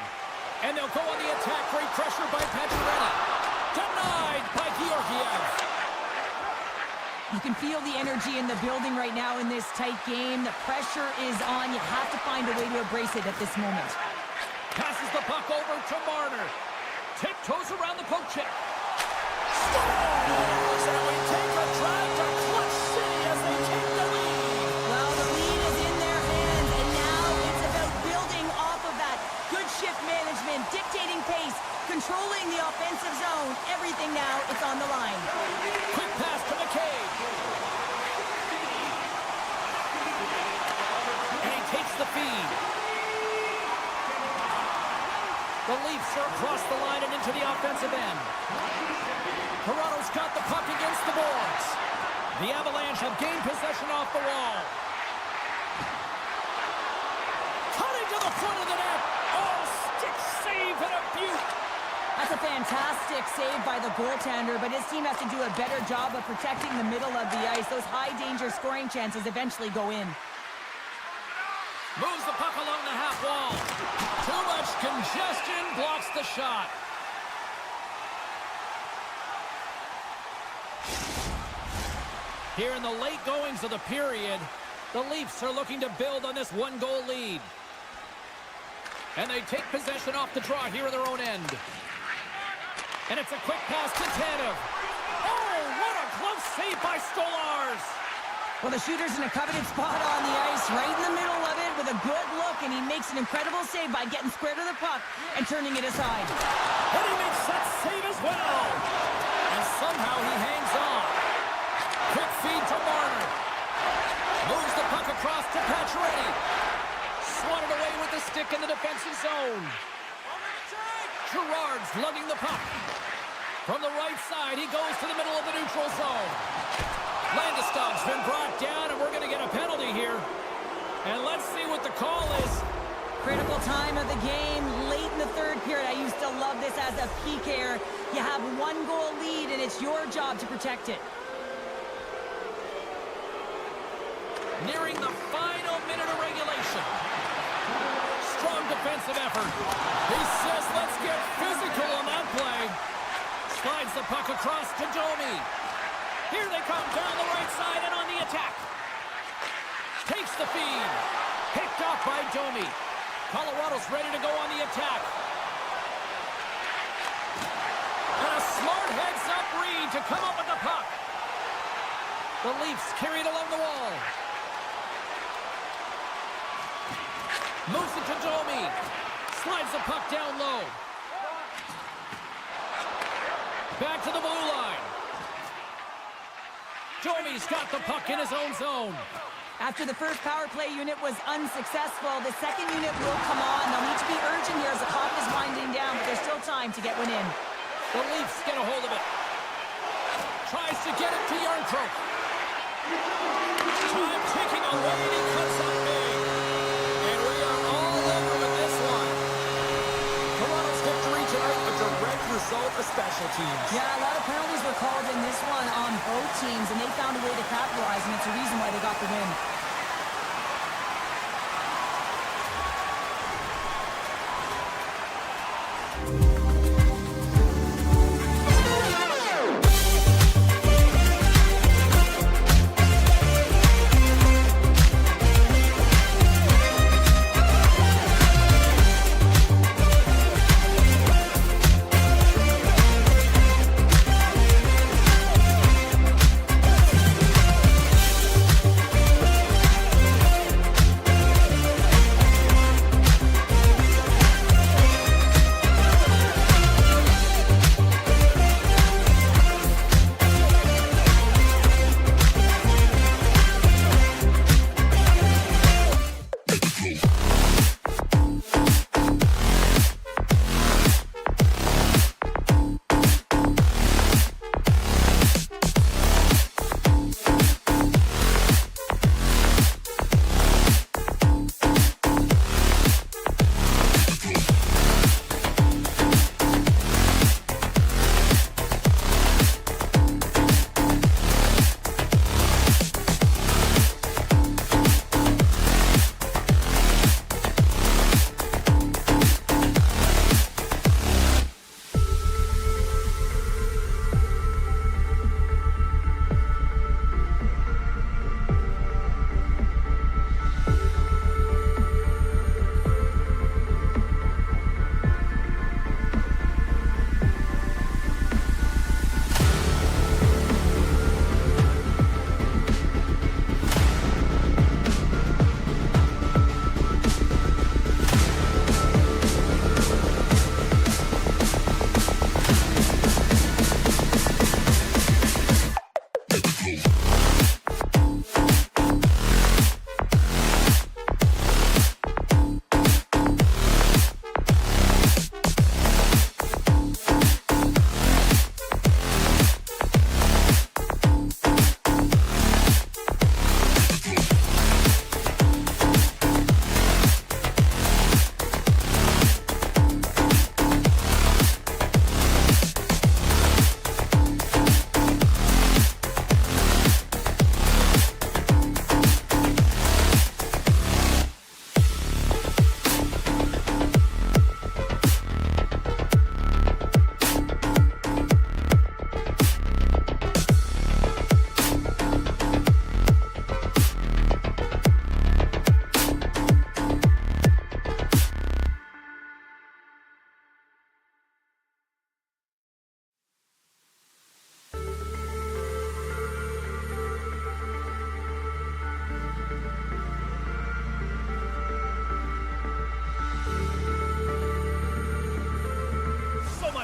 And they'll go on the attack. Great pressure by Pacioretty. Denied by Georgiev. You can feel the energy in the building right now in this tight game. The pressure is on. You have to find a way to embrace it at this moment. Passes the puck over to Marner. Tiptoes around the poke check. Scores! And we take a drive to Clutch City as they take the lead. Well, the lead is in their hands, and now it's about building off of that. Good shift management, dictating pace, controlling the offensive zone. Everything now, it's on the line. Quick pass to McCabe. And he takes the feed. The Leafs are across the line and into the offensive end. Toronto's got the puck against the boards. The Avalanche have gained possession off the wall. Cutting to the front of the net. Oh, stick save and a beaut. That's a fantastic save by the goaltender, but his team has to do a better job of protecting the middle of the ice. Those high-danger scoring chances eventually go in. Moves the puck along the half wall. Too much congestion, blocks the shot. Here in the late goings of the period, the Leafs are looking to build on this one-goal lead. And they take possession off the draw here in their own end. And it's a quick pass to Tanev. Oh, what a close save by Stolarz. Well, the shooter's in a coveted spot on the ice, right in the middle of it with a good look, and he makes an incredible save by getting square to the puck and turning it aside. And he makes that save as well. And somehow he hangs on. Quick feed to Marner. Moves the puck across to Pacioretty. Swatted away with the stick in the defensive zone. Girard's lugging the puck. From the right side, he goes to the middle of the neutral zone. Landeskog's been brought down, and we're going to get a penalty here. And let's see what the call is. Critical time of the game, late in the third period. I used to love this as a PKer. You have one goal lead, and it's your job to protect it. Nearing the final minute of regulation. Strong defensive effort. He says, let's get physical on that play. Slides the puck across to Domi. Here they come down the right side and on the attack. Takes the feed. Picked off by Domi. Colorado's ready to go on the attack. And a smart heads-up read to come up with the puck. The Leafs carried along the wall. Moves it to Domi. Slides the puck down low. Back to the blue line. Domi's got the puck in his own zone. After the first power play unit was unsuccessful, the second unit will come on. They'll need to be urgent here as the clock is winding down, but there's still time to get one in. The Leafs get a hold of it. Tries to get it to Yarncroke. Time ticking away, and he cuts up big. And we are all over with this one. Toronto's victory tonight, a direct result of special teams. Yeah, a lot of penalties were called in this one on both teams, and they found a way to capitalize, and it's a reason why they got the win.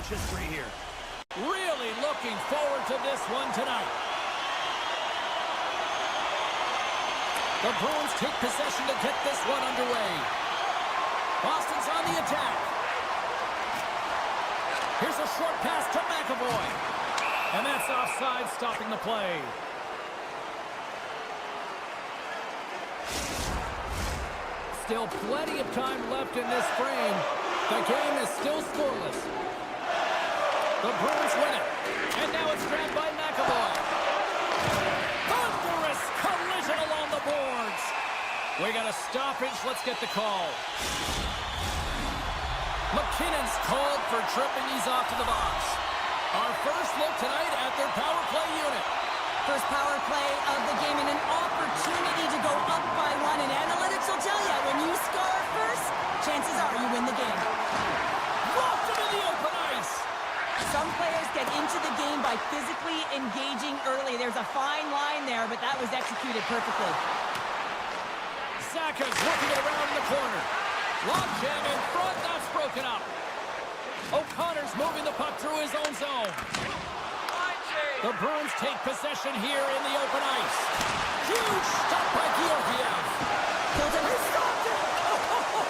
Avalanche history here. Really looking forward to this one tonight. The Bruins take possession to get this one underway. Boston's on the attack. Here's a short pass to McAvoy. And that's offside, stopping the play. Still plenty of time left in this frame. The game is still scoreless. The Bruins win it. And now it's grabbed by McAvoy. Thunderous collision along the boards. We got a stoppage. Let's get the call. McKinnon's called for tripping. He's off to the box. Our first look tonight at their power play unit. First power play of the game and an opportunity to go up by one. And analytics will tell you, when you score first, chances are you win the game. Walked him in the open ice. Some players get into the game by physically engaging early. There's a fine line there, but that was executed perfectly. Saka's working it around in the corner. Lob jam in front, that's broken up. O'Connor's moving the puck through his own zone. The Bruins take possession here in the open ice. Huge stop by Georgiev. He stopped it!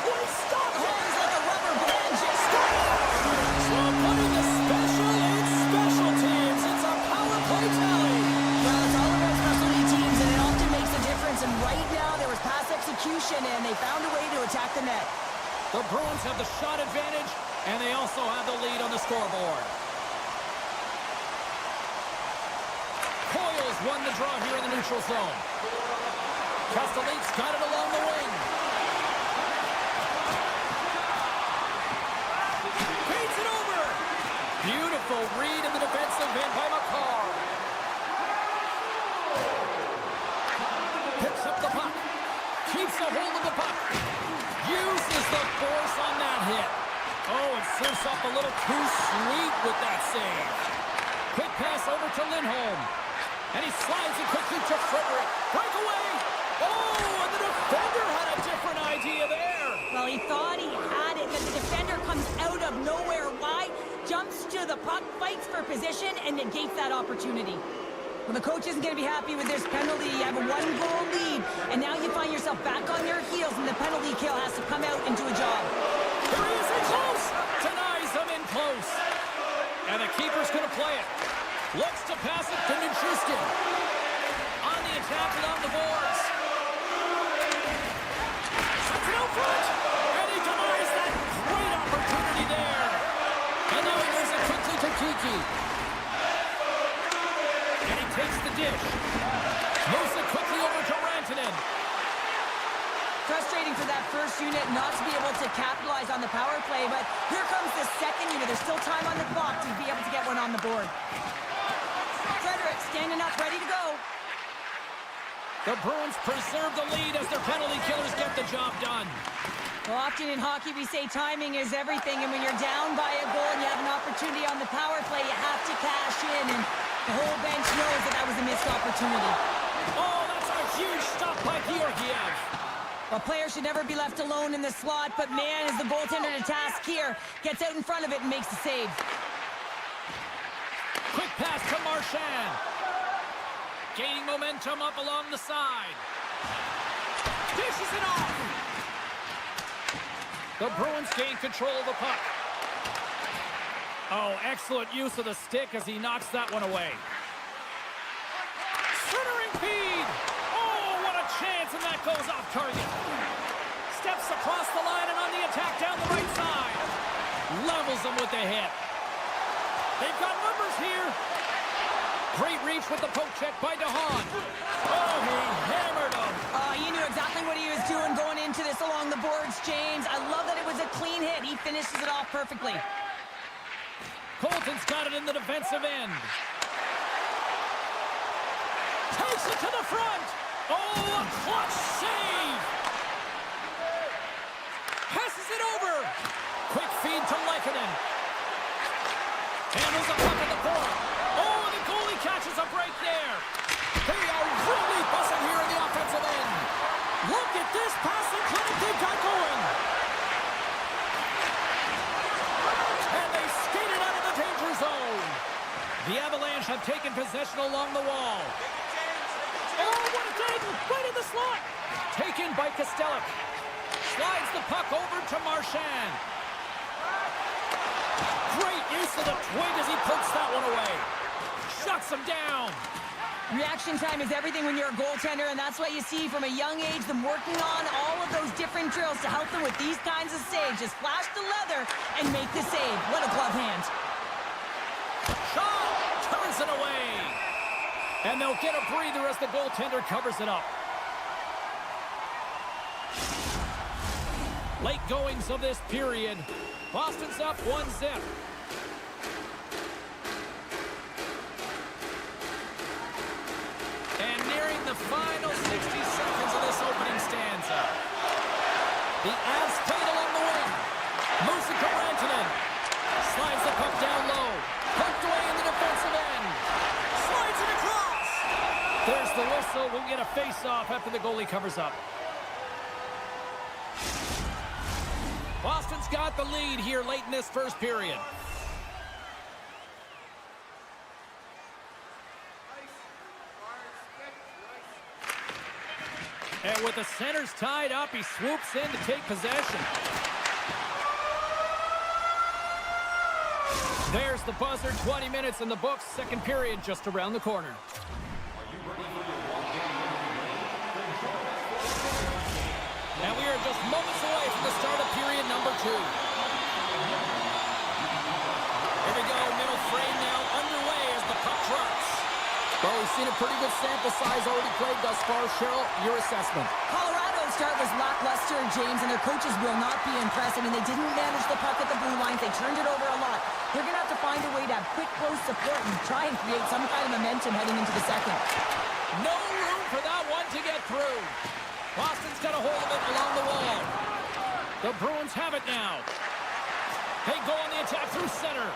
He stopped it! Hands like a rubber band, just So putting the special in special teams. It's a power play tally. Well, it's all about specialty teams, and it often makes a difference. And right now, there was pass execution, and they found a way to attack the net. The Bruins have the shot advantage, and they also have the lead on the scoreboard. Coyle's won the draw here in the neutral zone. Castellit's got it along the wing. Feeds it over. Beautiful read in the defensive end by McCarr. Picks up the puck. Keeps a hold of the puck. Uses the force on that hit. Oh, it surfs off a little too sweet with that save. Quick pass over to Lindholm. And he slides it quickly to Frederick. Breakaway! Oh, and the defender had a different idea there. Well, he thought he had it, but the defender comes out of nowhere. Why? Jumps to the puck, fights for position, and negates that opportunity. Well, the coach isn't going to be happy with this penalty. You have a one-goal lead, and now you find yourself back on your heels, and the penalty kill has to come out and do a job. Here he is in close. Denies him in close. And the keeper's going to play it. Looks to pass it to Nichushkin. On the attack along the boards. Sets it out front. And he denies that great opportunity there. And now he moves it quickly to Kiki. And he takes the dish. Moves it quickly over to Rantanen. Frustrating for that first unit not to be able to capitalize on the power play, but here comes the second unit. There's still time on the clock to be able to get one on the board. Frederick standing up, ready to go. The Bruins preserve the lead as their penalty killers get the job done. Well, often in hockey we say timing is everything, and when you're down by a goal and you have an opportunity on the power play, you have to cash in, and the whole bench knows that that was a missed opportunity. Oh, that's a huge stop by Georgiev. Well, players should never be left alone in the slot, but man, is the goaltender to task here. Gets out in front of it and makes the save. Quick pass to Marchand. Gaining momentum up along the side. Dishes it off. The Bruins gain control of the puck. Oh, excellent use of the stick as he knocks that one away. Centering feed. Oh, what a chance, and that goes off target. Steps across the line and on the attack down the right side. Levels him with the hit. They've got numbers here. Great reach with the poke check by DeHaan. Oh, he hammered him. You knew exactly what he was doing going into this along the boards, James. I love that it was a clean hit. He finishes it off perfectly. Colton's got it in the defensive end. Takes it to the front. Oh, a clutch save. Passes it over. Quick feed to Lehkonen. Handles the puck at the point. Oh, the goalie catches a break there. They are really buzzing here in the offensive end. Look at this passing clinic they've got going. And they skated out of the possession along the wall. Oh, what a tackle! Right in the slot! Taken by Kostelic. Slides the puck over to Marchand. Great use of the twig as he pokes that one away. Shuts him down. Reaction time is everything when you're a goaltender, and that's why you see from a young age them working on all of those different drills to help them with these kinds of saves. Just flash the leather and make the save. What a glove hand. Shaw turns it away. And they'll get a breather as the goaltender covers it up. Late goings of this period. Boston's up 1-0. And nearing the final 60 seconds of this opening stanza. The Avs played along the wing. Moves it to Rantanen. Slides the puck down low. Poked away in the defensive end. Slides it across. There's the whistle. We'll get a face-off after the goalie covers up. Boston's got the lead here late in this first period. And with the centers tied up, he swoops in to take possession. There's the buzzer, 20 minutes in the books, second period just around the corner. And we are just moments away from the start of period number 2. Here we go, middle frame now underway as the puck drops. Well, we've seen a pretty good sample size already played thus far. Cheryl, your assessment. Colorado's start was lackluster, James, and their coaches will not be impressed. I mean, they didn't manage the puck at the blue lines. They turned it over a lot. They're going to have to find a way to have quick, close support and try and create some kind of momentum heading into the second. No room for that one to get through. Boston's got a hold of it along the wall. The Bruins have it now. They go on the attack through center.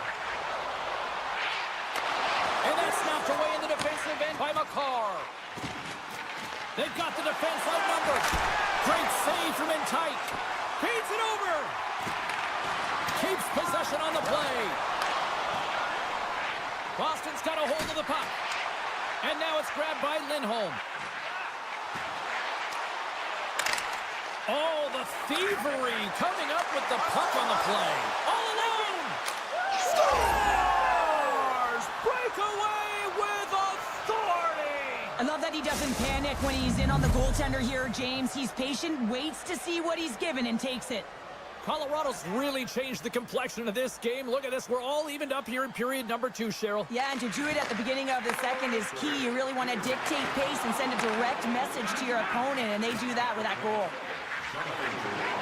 And that's knocked away in the defensive end by McCarr. They've got the defense outnumbered. Great save from in tight. Feeds it over. Keeps possession on the play. Boston's got a hold of the puck. And now it's grabbed by Lindholm. Oh, the thievery coming up with the puck on the play. All alone. Scores! Breakaway with authority. I love that he doesn't panic when he's in on the goaltender here, James. He's patient, waits to see what he's given, and takes it. Colorado's really changed the complexion of this game. Look at this. We're all evened up here in period number 2, Cheryl. Yeah, and to do it at the beginning of the second is key. You really want to dictate pace and send a direct message to your opponent, and they do that with that goal.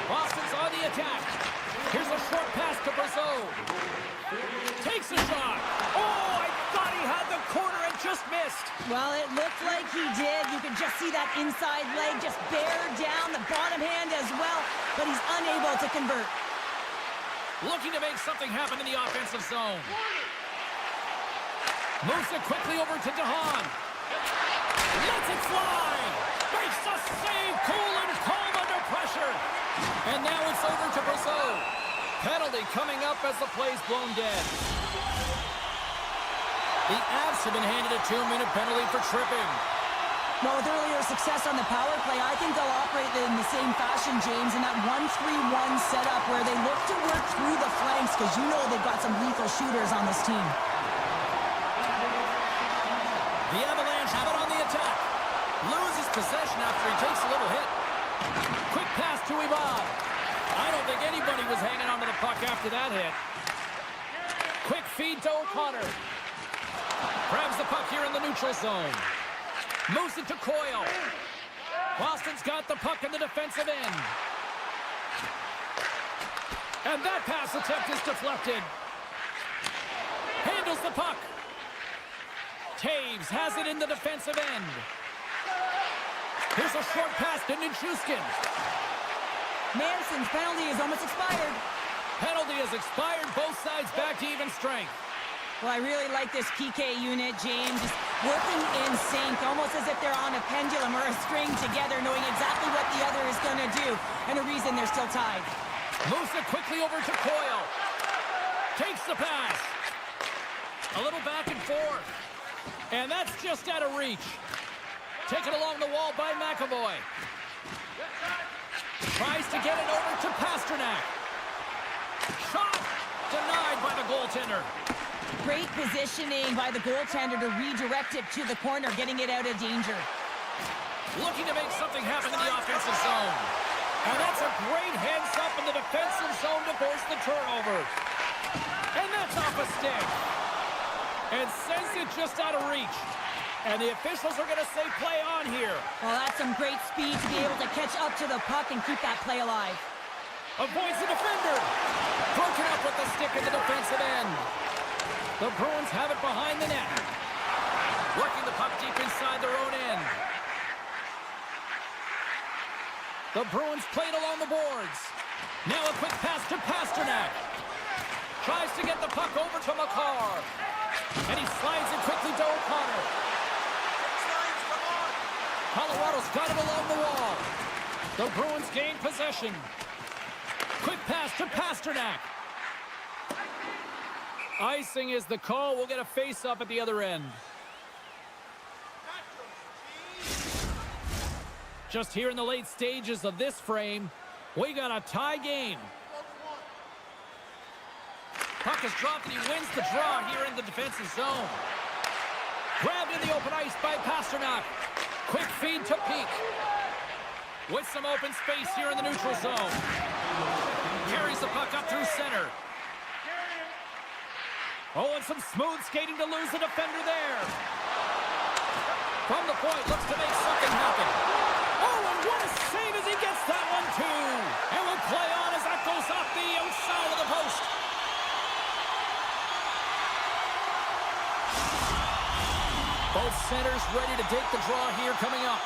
Boston's on the attack. Here's a short pass to Brazeau. Takes a shot. Oh, I thought he had the corner and just missed. Well, it looked like he did. You could just see that inside leg just bear down, the bottom hand as well, but he's unable to convert. Looking to make something happen in the offensive zone. Moves it quickly over to DeHaan. Lets it fly. Makes the save, cool and calm under pressure. And now it's over to Brazeau. Penalty coming up as the play's blown dead. The Avs have been handed a 2-minute penalty for tripping. Well, with earlier success on the power play, I think they'll operate in the same fashion, James, in that 1-3-1 setup where they look to work through the flanks because you know they've got some lethal shooters on this team. The Avalanche have it on the attack. Loses possession after he takes a little hit. Quick pass to Ivan. I don't think anybody was hanging onto the puck after that hit. Quick feed to O'Connor. Grabs the puck here in the neutral zone. Moves it to Coyle. Boston's got the puck in the defensive end. And that pass attempt is deflected. Handles the puck. Taves has it in the defensive end. Here's a short pass to Nichushkin. Manson's penalty is almost expired. Penalty has expired. Both sides back to even strength. Well, I really like this PK unit, James. Just working in sync, almost as if they're on a pendulum or a string together, knowing exactly what the other is going to do, and a reason they're still tied. Moves it quickly over to Coyle. Takes the pass. A little back and forth. And that's just out of reach. Taken along the wall by McAvoy. Tries to get it over to Pastrnak. Shot denied by the goaltender. Great positioning by the goaltender to redirect it to the corner, getting it out of danger. Looking to make something happen in the offensive zone. And that's a great heads-up in the defensive zone to force the turnover. And that's off a stick. And sends it just out of reach. And the officials are going to say play on here. Well, that's some great speed to be able to catch up to the puck and keep that play alive. Avoids the defender. Broken up with the stick in the defensive end. The Bruins have it behind the net. Working the puck deep inside their own end. The Bruins played along the boards. Now a quick pass to Pastrnak. Tries to get the puck over to McCarr. And he slides it quickly to O'Connor. Colorado's got it along the wall. The Bruins gain possession. Quick pass to Pastrnak. Icing is the call. We'll get a face-up at the other end. Just here in the late stages of this frame, we got a tie game. Puck is dropped and he wins the draw here in the defensive zone. Grabbed in the open ice by Pastrnak. Quick feed to Peak. With some open space here in the neutral zone. Carries the puck up through center. Oh, and some smooth skating to lose the defender there. From the point, looks to make something happen. Oh, and what a save as he gets that one, too. And we'll play on as that goes off the outside of the post. Both centers ready to take the draw here coming up.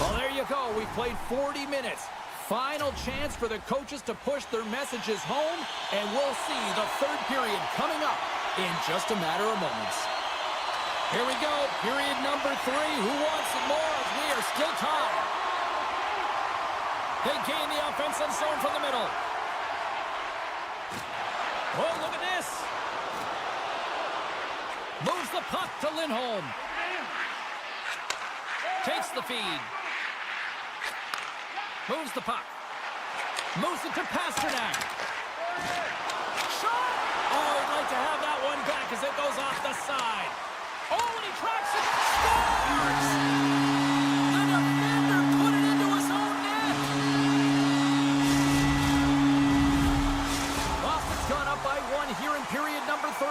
Well, there you go. We played 40 minutes. Final chance for the coaches to push their messages home, and we'll see the third period coming up in just a matter of moments. Here we go, period number 3. Who wants it more as we are still tied? They gain the offensive zone from the middle. Oh, look at this. Moves the puck to Lindholm. Takes the feed. Moves the puck. Moves it to Pastrnak. Shot! Oh, he'd like to have that one back as it goes off the side. Oh, and he tracks it. Scores! The defender put it into his own net. Boston's gone up by 1 here in period number 3.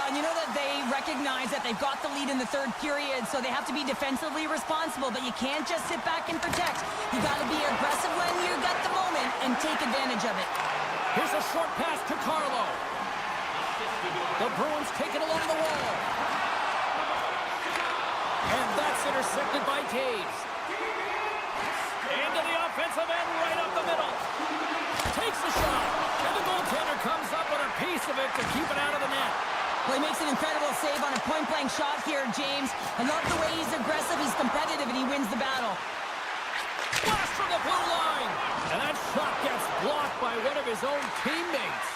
And you know that they recognize that they've got the lead in the third period, so they have to be defensively responsible, but you can't just sit back and protect. You got to be aggressive when you got the moment and take advantage of it. Here's a short pass to Carlo. The Bruins take it along the wall. And that's intercepted by Taves. Into the offensive end, right up the middle. Takes the shot. And the goaltender comes up with a piece of it to keep it out of the net. Well, he makes an incredible save on a point-blank shot here, James. I love the way he's aggressive, he's competitive, and he wins the battle. Blast from the blue line. And that shot gets blocked by one of his own teammates.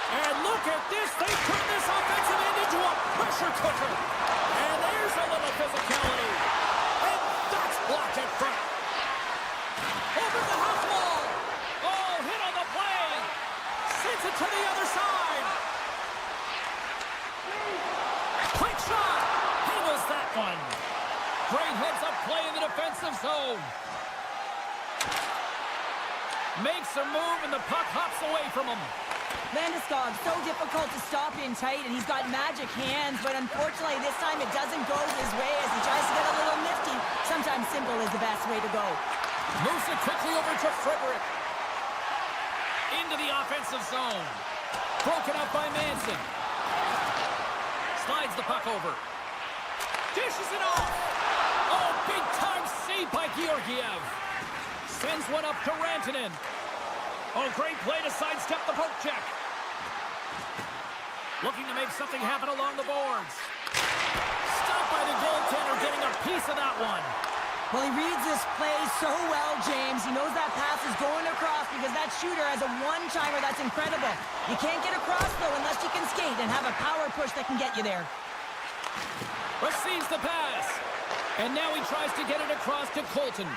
And look at this. They turn this offensive end into a pressure cooker. And there's a little physicality. And that's blocked in front. Over the half wall. Oh, hit on the play. Sends it to the other side. Quick shot. Handles that one. Great heads-up play in the defensive zone. Makes a move, and the puck hops away from him. Landeskog, so difficult to stop in tight, and he's got magic hands, but unfortunately this time it doesn't go his way as he tries to get a little nifty. Sometimes simple is the best way to go. Moves it quickly over to Frederick. Into the offensive zone. Broken up by Manson. Slides the puck over. Dishes it off. Oh, big-time save by Georgiev. Sends one up to Rantanen. Oh, great play to sidestep the poke check. Looking to make something happen along the boards. Stopped by the goaltender getting a piece of that one. Well, he reads this play so well, James. He knows that pass is going across because that shooter has a one-timer that's incredible. You can't get across, though, unless you can skate and have a power push that can get you there. Receives the pass. And now he tries to get it across to Colton.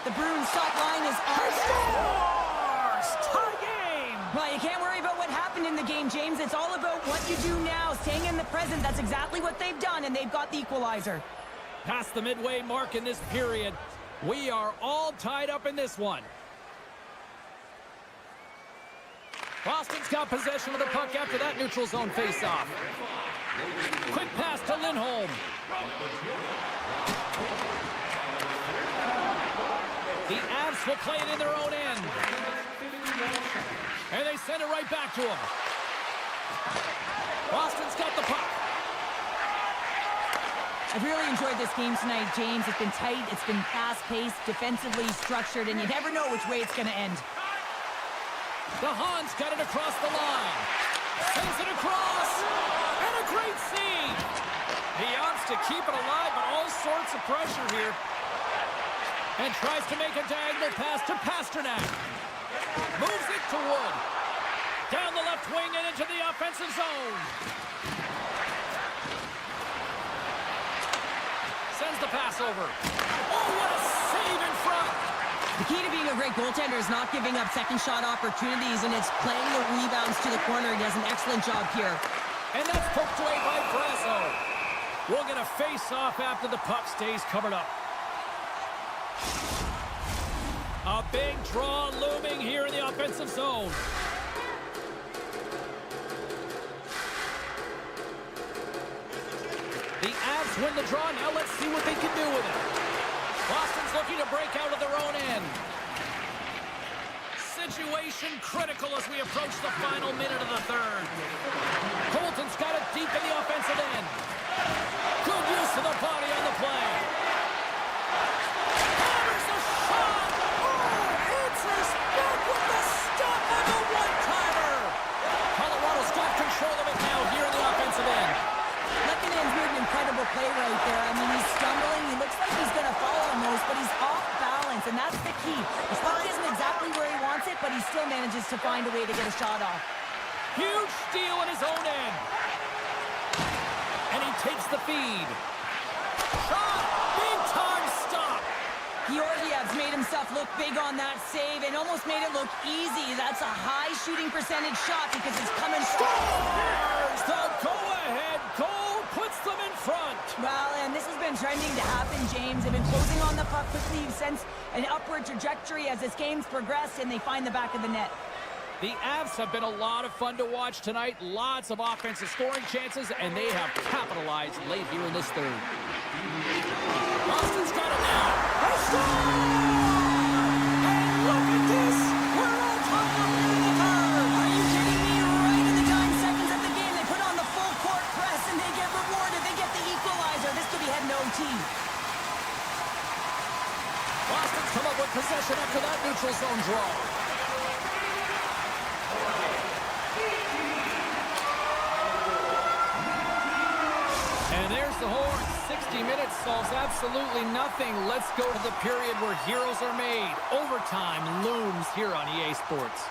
The Bruins top line is on. Scores! Tie game! Well, you can't worry about what happened in the game, James. It's all about what you do now, staying in the present. That's exactly what they've done, and they've got the equalizer. Past the midway mark in this period. We are all tied up in this one. Boston's got possession of the puck after that neutral zone faceoff. Quick pass to Lindholm. The Avs will play it in their own end. And they send it right back to him. Boston's got the puck. I've really enjoyed this game tonight, James. It's been tight, it's been fast-paced, defensively structured, and you never know which way it's going to end. The Hans got it across the line. Sends it across. And a great save. He opts to keep it alive, but all sorts of pressure here. And tries to make a diagonal pass to Pasternak. Moves it to Wood. Down the left wing and into the offensive zone. Sends the pass over. Oh, what a save in front. The key to being a great goaltender is not giving up second shot opportunities, and it's playing the rebounds to the corner. He does an excellent job here. And that's poked away by Brasso. We'll get a face-off after the puck stays covered up. A big draw looming here in the offensive zone. The Avs win the draw. Now let's see what they can do with it. Boston's looking to break out of their own end. Situation critical as we approach the final minute of the third. Colton's got it deep in the offensive end. Good use of the body on the play. Hammers the shot. Oh, answers back with the stop on the one-timer. Colorado's got control of it now here in the offensive end. Lekkonen's made an incredible play right there. I mean, he's stumbling. He looks like he's going to fall almost, but he's off balance, and that's the key. His puck isn't exactly where he wants it, but he still manages to find a way to get a shot off. Huge steal in his own end. And he takes the feed. Shot! Big time stop! Georgiev's made himself look big on that save and almost made it look easy. That's a high shooting percentage shot because it's coming Scores! The go-ahead goal puts them in front. Well, and this has been trending to happen, James. They've been closing on the puck quickly since an upward trajectory as this game's progressed, and they find the back of the net. The Avs have been a lot of fun to watch tonight. Lots of offensive scoring chances, and they have capitalized late here in this third. Boston's got it now. And look at this. We're on top of the third. Are you kidding me? Right in the dying seconds of the game, they put on the full court press, and they get rewarded. They get the equalizer. This could be heading to OT. Boston's come up with possession after that neutral zone draw. And there's the horn. 60 minutes solves absolutely nothing. Let's go to the period where heroes are made. Overtime looms here on EA Sports.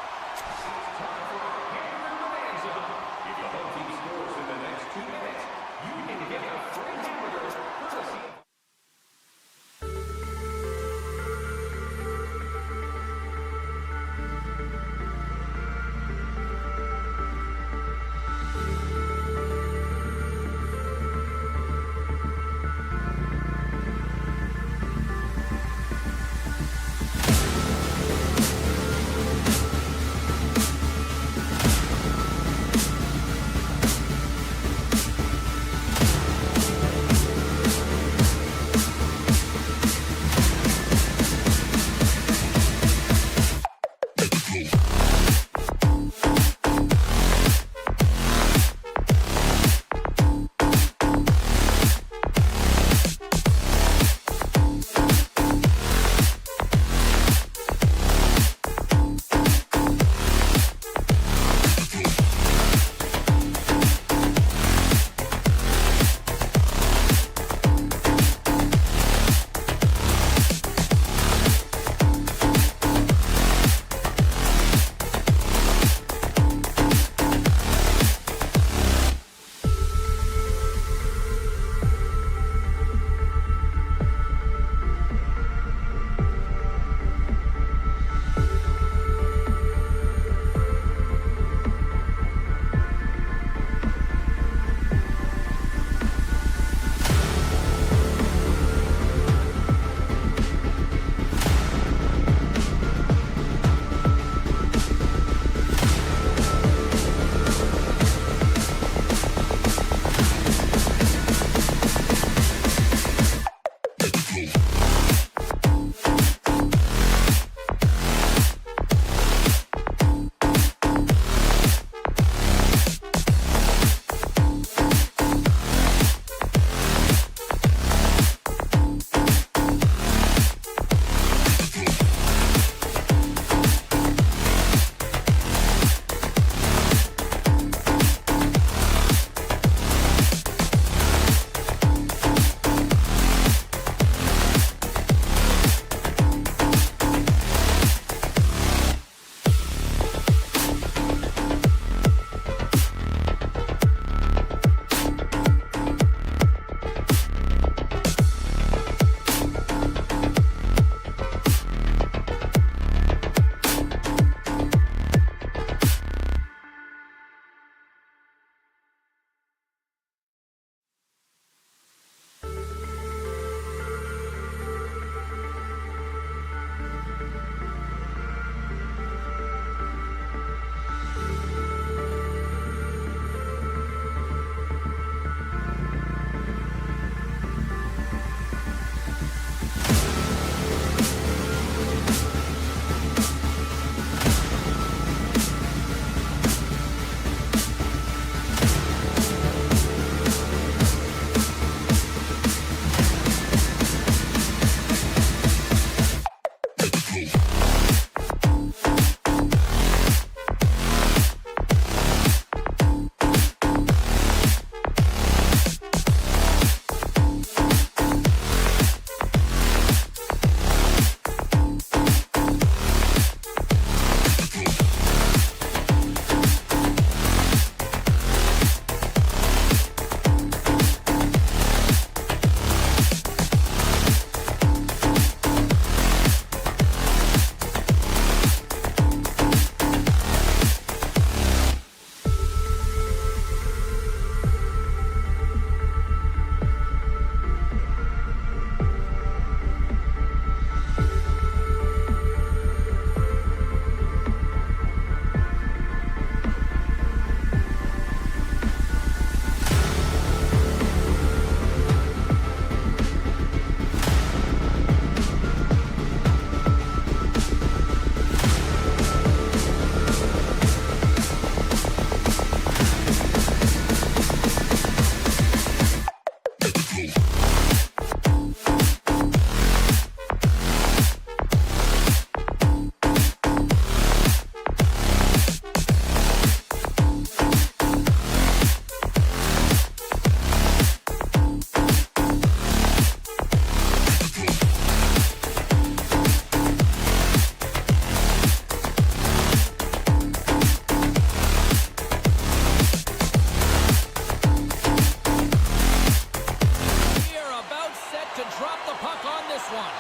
this one.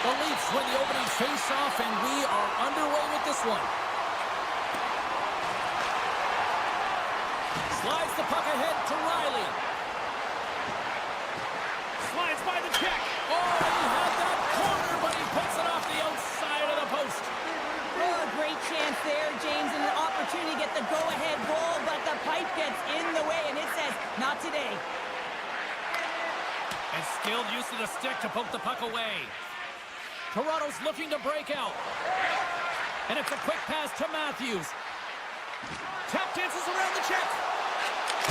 The Leafs win the opening face-off, and we are underway with this one. Slides the puck ahead to Riley. Slides by the check. Oh, he had that corner, but he puts it off the outside of the post. Oh, a great chance there, James, and an opportunity to get the go-ahead goal, but the pipe gets in the way, and it says, not today. And skilled use of the stick to poke the puck away. Toronto's looking to break out. And it's a quick pass to Matthews. Tap dances around the check.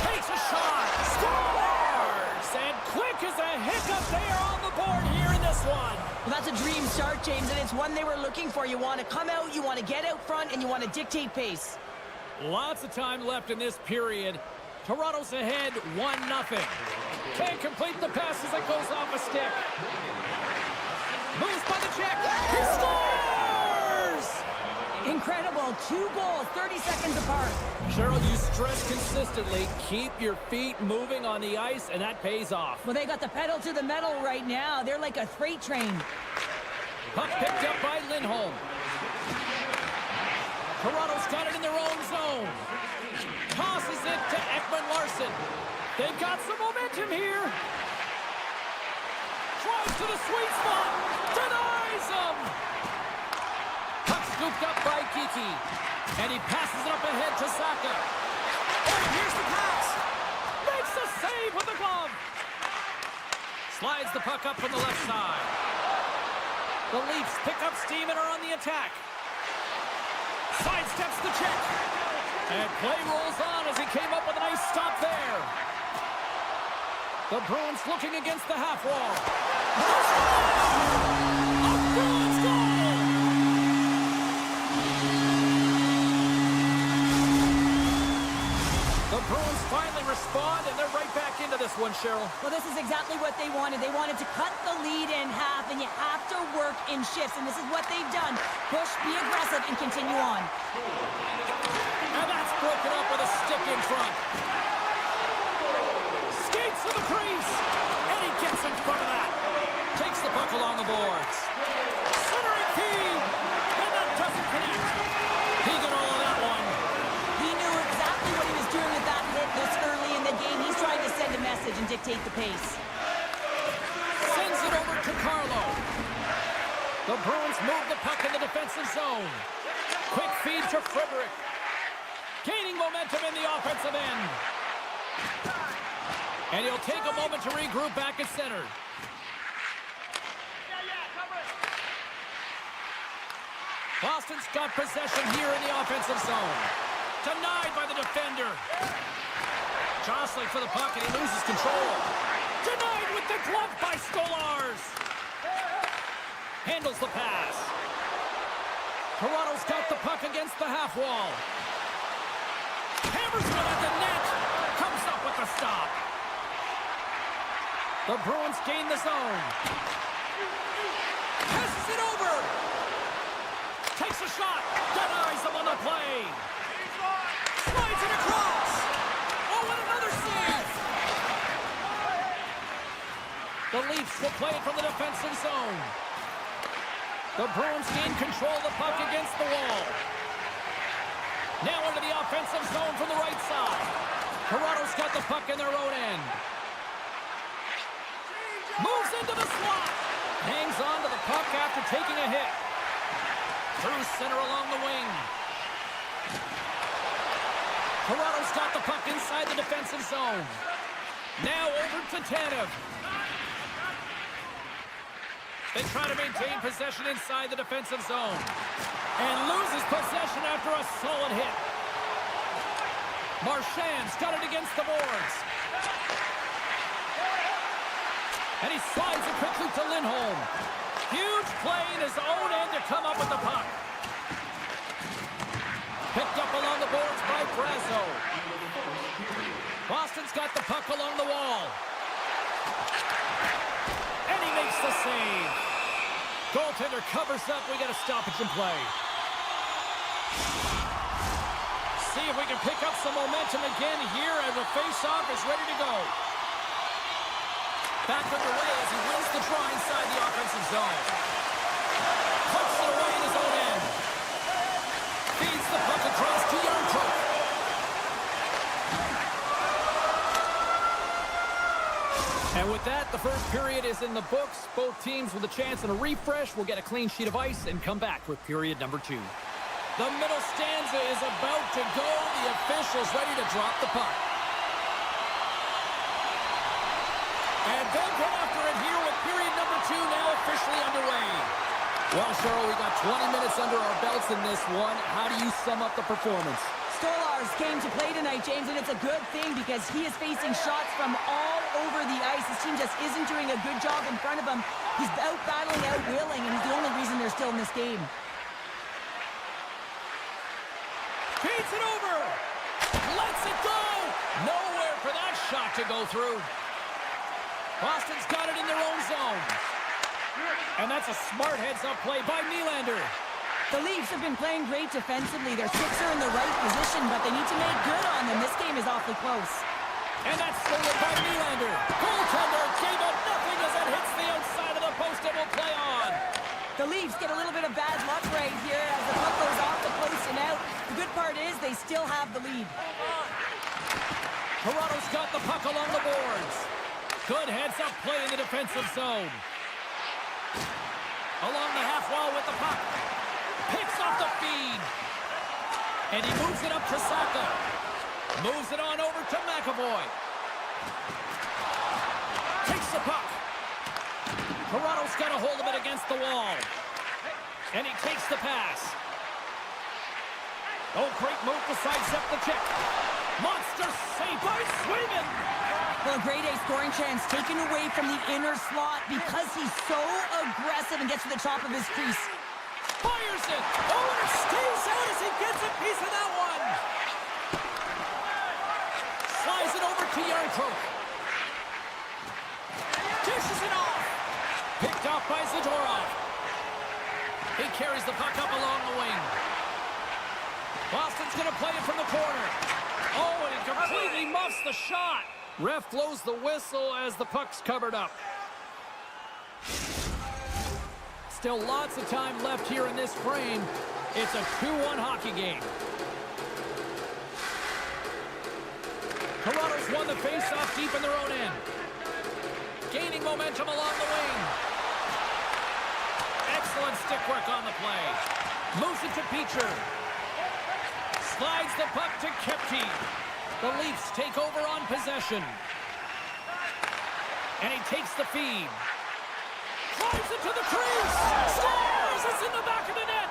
Takes a shot. Scores! And quick as a hiccup, they are on the board here in this one. Well, that's a dream start, James, and it's one they were looking for. You want to come out, you want to get out front, and you want to dictate pace. Lots of time left in this period. Toronto's ahead 1-0. Can't complete the pass as it goes off a stick. Moves by the check. He scores! Incredible. 2 goals, 30 seconds apart. Cheryl, you stress consistently, keep your feet moving on the ice, and that pays off. Well, they got the pedal to the metal right now. They're like a freight train. Puck picked up by Lindholm. Toronto's got it in their own zone. Tosses it to Ekman-Larsson. They've got some momentum here. Drives to the sweet spot. Denies him. Puck scooped up by Kiki. And he passes it up ahead to Saka. Oh, here's the pass. Makes the save with the glove. Slides the puck up from the left side. The Leafs pick up steam and are on the attack. Sidesteps the check. And play rolls on as he came up with a nice stop there. The Bruins looking against the half wall. A Bruins goal! The Bruins finally respond, and they're right back into this one, Cheryl. Well, this is exactly what they wanted. They wanted to cut the lead in half, and you have to work in shifts, and this is what they've done. Push, be aggressive, and continue on. And that's broken up with a stick in front. Skates to the crease, and he gets in front of that. Takes the puck along the boards. Centering feed, and that doesn't connect. He got all of that one. He knew exactly what he was doing with that hit this early in the game. He's trying to send a message and dictate the pace. Sends it over to Carlo. The Bruins move the puck in the defensive zone. Quick feed to Frederick. Gaining momentum in the offensive end. And he'll take a moment to regroup back at center. Boston's got possession here in the offensive zone. Denied by the defender. Jostling for the puck, and he loses control. Denied with the glove by Skolars. Handles the pass. Toronto's got the puck against the half wall. Hammers one at the net. Comes up with the stop. The Bruins gain the zone. Passes it over. Takes a shot. Denies him on the play. Slides it across. Oh, and another save. The Leafs will play it from the defensive zone. The Bruins gain control of the puck against the wall. Now into the offensive zone from the right side. Toronto's got the puck in their own end. Moves into the slot. Hangs on to the puck after taking a hit. Through center along the wing. Toronto's got the puck inside the defensive zone. Now over to Tanev. They try to maintain possession inside the defensive zone. And loses possession after a solid hit. Marchand's got it against the boards. And he slides it quickly to Lindholm. Huge play in his own end to come up with the puck. Picked up along the boards by Brazo. Boston's got the puck along the wall. And he makes the save. Goaltender covers up. We got a stoppage in play. See if we can pick up some momentum again here as the face-off is ready to go. Back underway as he wins the draw inside the offensive zone. Puts it away in his own end. Feeds the puck across to EuroCup. And with that, the first period is in the books. Both teams with a chance and a refresh will get a clean sheet of ice and come back with period number 2. The middle stanza is about to go. The officials ready to drop the puck. And they'll get after it here with period number 2 now officially underway. Well, Cheryl, we got 20 minutes under our belts in this one. How do you sum up the performance? Stolarz came to play tonight, James, and it's a good thing because he is facing shots from all over the ice. His team just isn't doing a good job in front of him. He's out-battling, out-willing, and he's the only reason they're still in this game. Feeds it over. Lets it go. Nowhere for that shot to go through. Boston's got it in their own zone. And that's a smart heads-up play by Nylander. The Leafs have been playing great defensively. Their six are in the right position, but they need to make good on them. This game is awfully close. And that's stolen by Nylander. Goaltender gave up nothing as it hits the outside of the post and will play on. The Leafs get a little bit of bad luck right here as the puck goes off the post and out. The good part is they still have the lead. Toronto's got the puck along the boards. Good heads-up play in the defensive zone. Along the half wall with the puck. Picks off the feed. And he moves it up to Saka. Moves it on over to MaakY. Takes the puck. Toronto's got a hold of it against the wall. And he takes the pass. Oh, great move to sidestep the check. Monster save by Swayman. Well, a grade A scoring chance taken away from the inner slot because he's so aggressive and gets to the top of his crease. Fires it. Oh, and it stays out as he gets a piece of that one. Slides it over to EuroCup. Dishes it off. Picked off by Zadorov. He carries the puck up along the wing. Boston's going to play it from the corner. Oh, and he completely muffs the shot. Ref blows the whistle as the puck's covered up. Still lots of time left here in this frame. It's a 2-1 hockey game. Toronto's won the face-off deep in their own end. Gaining momentum along the wing. Excellent stick work on the play. Moves it to Peacher. Slides the puck to Kepke. The Leafs take over on possession. And he takes the feed. Drives it to the crease. Scores! It's in the back of the net.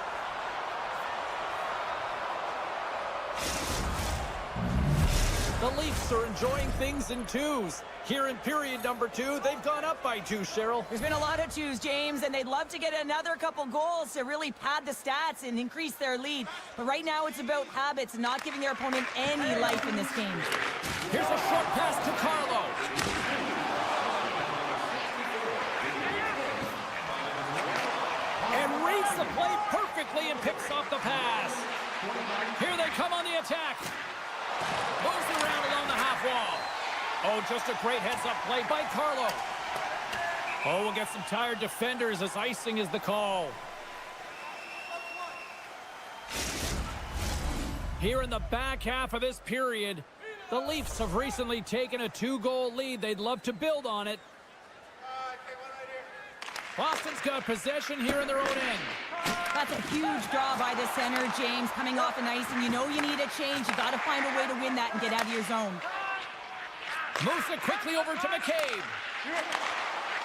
The Leafs are enjoying things in twos. Here in period number 2, they've gone up by 2, Cheryl. There's been a lot of twos, James, and they'd love to get another couple goals to really pad the stats and increase their lead. But right now it's about habits and not giving their opponent any life in this game. Here's a short pass to Carlo. And reads the play perfectly and picks off the pass. Here they come on the attack. Moves around along the half wall. Oh, just a great heads-up play by Carlo. Oh, we'll get some tired defenders as icing is the call. Here in the back half of this period, the Leafs have recently taken a 2-goal lead. They'd love to build on it. Boston's got possession here in their own end. That's a huge draw by the center, James, coming off an ice, and you know you need a change. You got to find a way to win that and get out of your zone. Moves it quickly over to McCabe.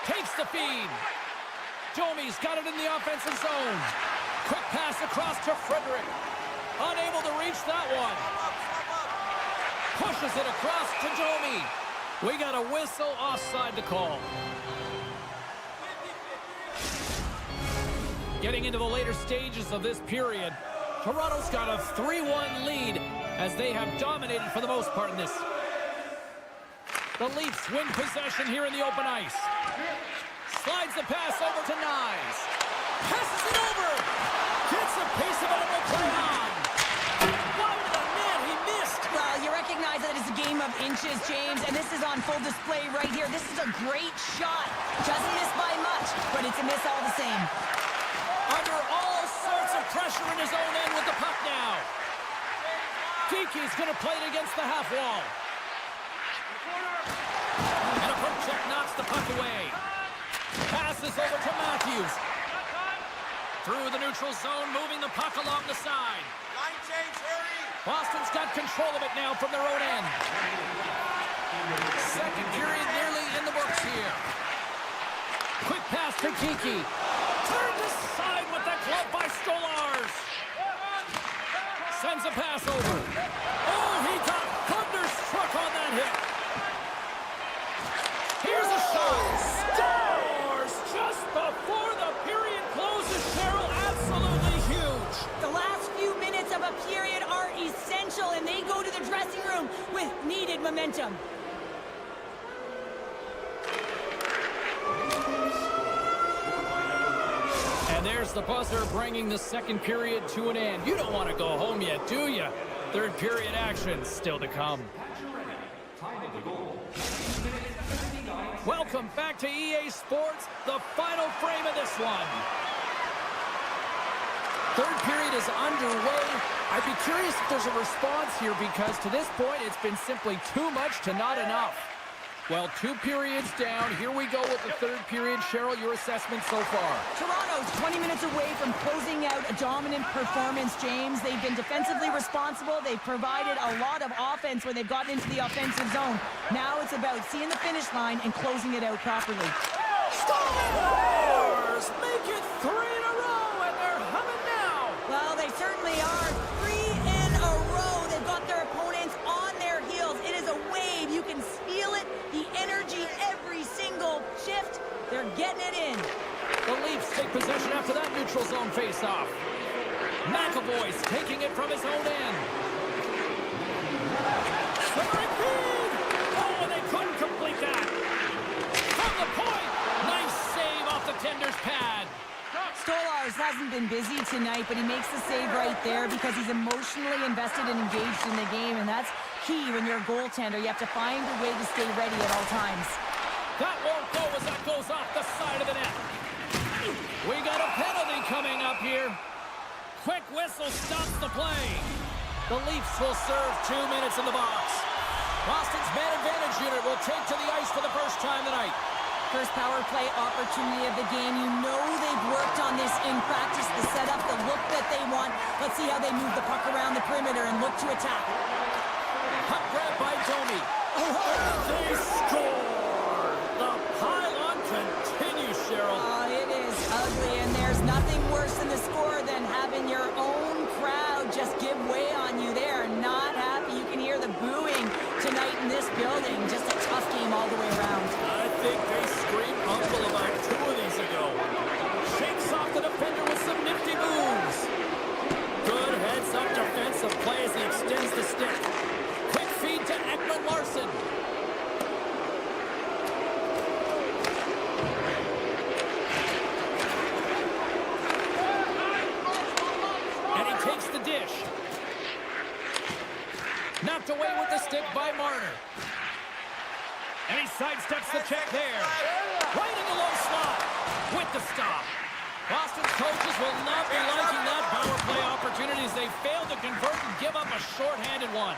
Takes the feed. Domi's got it in the offensive zone. Quick pass across to Frederick. Unable to reach that one. Pushes it across to Domi. We got a whistle offside to call. Getting into the later stages of this period, Toronto's got a 3-1 lead as they have dominated for the most part in this. The Leafs win possession here in the open ice. Slides the pass over to Nyes. Passes it over. Gets a piece of it and will play on. Wide of the net, he missed. Well, you recognize that it's a game of inches, James, and this is on full display right here. This is a great shot. Doesn't miss by much, but it's a miss all the same. Under all sorts of pressure in his own end with the puck now. Geeky's going to play it against the half wall. And a poke check knocks the puck away. Passes over to Matthews. Through the neutral zone, moving the puck along the side. Line change, hurry! Boston's got control of it now from their own end. Second period nearly in the books here. Quick pass to Geeky. Turned aside with that glove by Stolarz. Sends a pass over. Oh, he got thunderstruck on that hit. Here's a shot. Scores just before the period closes, Cheryl. Absolutely huge. The last few minutes of a period are essential, and they go to the dressing room with needed momentum. And there's the buzzer bringing the second period to an end. You don't want to go home yet, do you? Third period action still to come. Welcome back to EA Sports, the final frame of this one. Third period is underway. I'd be curious if there's a response here because to this point it's been simply too much to not enough. Well, 2 periods down. Here we go with the third period. Cheryl, your assessment so far? Toronto's 20 minutes away from closing out a dominant performance, James. They've been defensively responsible. They've provided a lot of offense when they've gotten into the offensive zone. Now it's about seeing the finish line and closing it out properly. Stars make it 3 in a row, and they're humming now. Well, they certainly are. 3 in a row. They've got their opponents on their heels. It is a wave. You can feel it. The energy every single shift. They're getting it in. The Leafs take possession after that neutral zone face-off. McAvoy's taking it from his own end. Centering feed! Oh, and they couldn't complete that. From the point! Nice save off the tender's pad. Stolarz hasn't been busy tonight, but he makes the save right there because he's emotionally invested and engaged in the game, and that's key when you're a goaltender. You have to find a way to stay ready at all times. That won't go as that goes off the side of the net. We got a penalty coming up here. Quick whistle stops the play. The Leafs will serve 2 minutes in the box. Boston's man advantage unit will take to the ice for the first time tonight. First power play opportunity of the game. You know they've worked on this in practice, the setup, the look that they want. Let's see how they move the puck around the perimeter and look to attack. Puck grab by Domi. They score! The pile-on continues, Cheryl. It is ugly, and there's nothing worse in the score than having your own crowd just give way on you. They are not happy. You can hear the booing tonight in this building. Just a tough game all the way around. I think they screamed uncle about 2 of these ago. Shakes off the defender with some nifty moves. Good heads-up defensive play as he extends the stick. Quick feed to Ekman Larson. And he takes the dish. Knocked away with the stick by Marner. And he sidesteps the check there. Right in the low slot with the stop. Boston's coaches will not be liking that power play opportunity as they fail to convert and give up a short-handed one.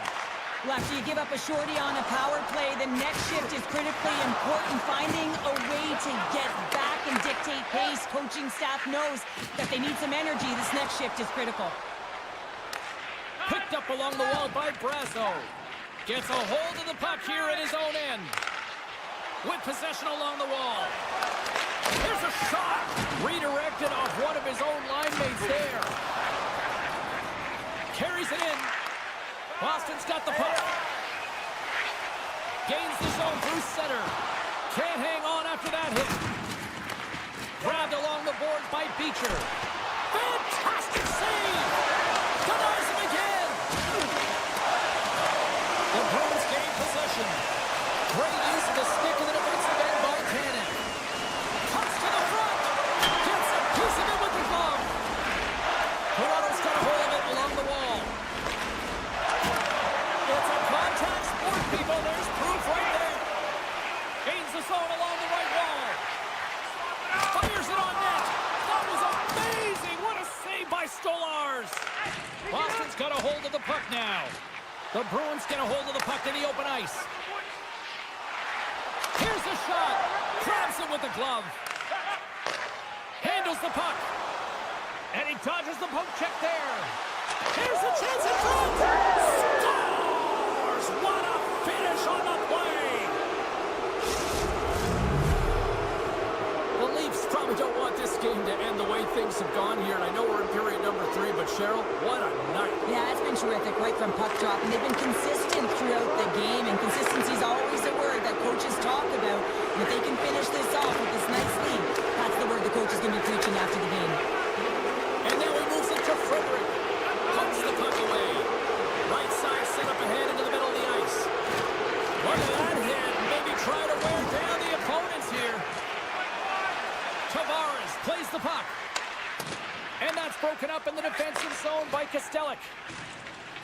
Well, after you give up a shorty on a power play, the next shift is critically important. Finding a way to get back and dictate pace. Coaching staff knows that they need some energy. This next shift is critical. Picked up along the wall by Brasso. Gets a hold of the puck here at his own end. With possession along the wall. Here's a shot. Redirected off one of his own line mates there. Carries it in. Boston's got the puck. Gains the zone through center. Can't hang on after that hit. Grabbed along the boards by Beecher. Fantastic save. Denies him again. The Bruins gain possession. Great use of the stick in the defensive end by Tannen. Cuts to the front. Gets a piece of it with the glove. Toronto's got a hold of it along the wall. It's a contact sport, people. There's proof right there. Gains the zone along the Stolars! Boston's got a hold of the puck now. The Bruins get a hold of the puck in the open ice. Here's the shot. Grabs it with the glove. Handles the puck. And he dodges the poke check there. Here's a chance in front. Scores! What a finish on the play. The Leafs probably don't want this game to end the way things have gone here. And I know we're in period number 3, but Cheryl, what a night. Yeah, it's been terrific right from puck drop. And they've been consistent throughout the game. And consistency is always a word that coaches talk about. And if they can finish this off with this nice lead, that's the word the coach is going to be preaching after the game. And now he moves it to Frederick. Pumps the puck away. Right side set up ahead into the middle of the ice. Look at that hit. Maybe try to wear down the opponents here. Tavares plays the puck. And that's broken up in the defensive zone by Kostelic.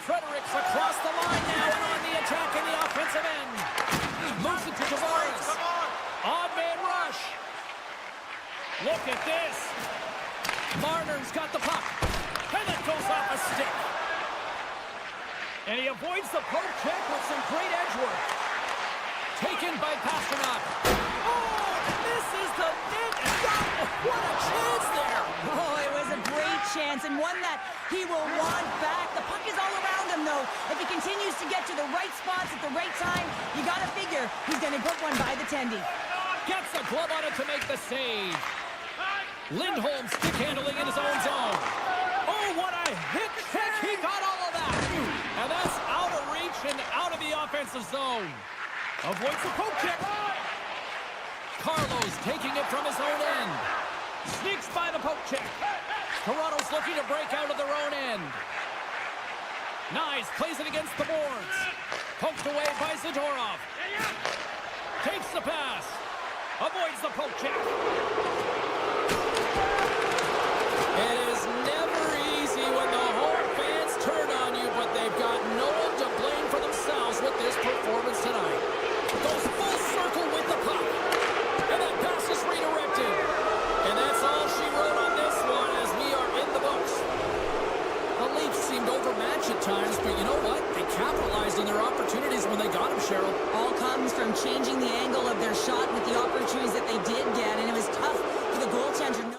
Fredericks across the line now and on the attack in the offensive end. Moves it to Tavares. Odd man rush. Look at this. Marner's got the puck. And it goes off a stick. And he avoids the poke check with some great edge work. Taken by Pasternak. Oh, this is the net. What a chance there. Oh, it was a great chance and one that he will want back. The puck is all around him, though. If he continues to get to the right spots at the right time, you got to figure he's going to put one by the tendy. Gets a glove on it to make the save. Lindholm stick handling in his own zone. Oh, what a hit check. He got all of that. And that's out of reach and out of the offensive zone. Avoids the poke check. Carlos taking it from his own end. Sneaks by the poke check. Toronto's looking to break out of their own end. Nyes plays it against the boards. Poked away by Zadorov. Takes the pass. Avoids the poke check. It is never easy when the home fans turn on you, but they've got no one to blame for themselves with this performance tonight. Goes full circle with the puck. And that pass is redirected. And that's all she wrote on this one as we are in the books. The Leafs seemed overmatched at times, but you know what? They capitalized on their opportunities when they got them, Cheryl. All comes from changing the angle of their shot with the opportunities that they did get, and it was tough for the goaltender.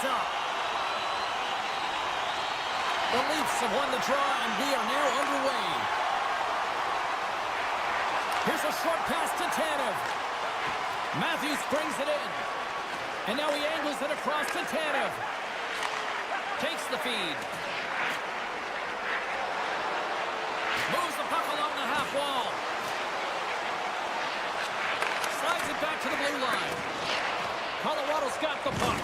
up. The Leafs have won the draw, and we are now underway. Here's a short pass to Tanev. Matthews brings it in. And now he angles it across to Tanev. Takes the feed. Moves the puck along the half wall. Slides it back to the blue line. Colorado's got the puck.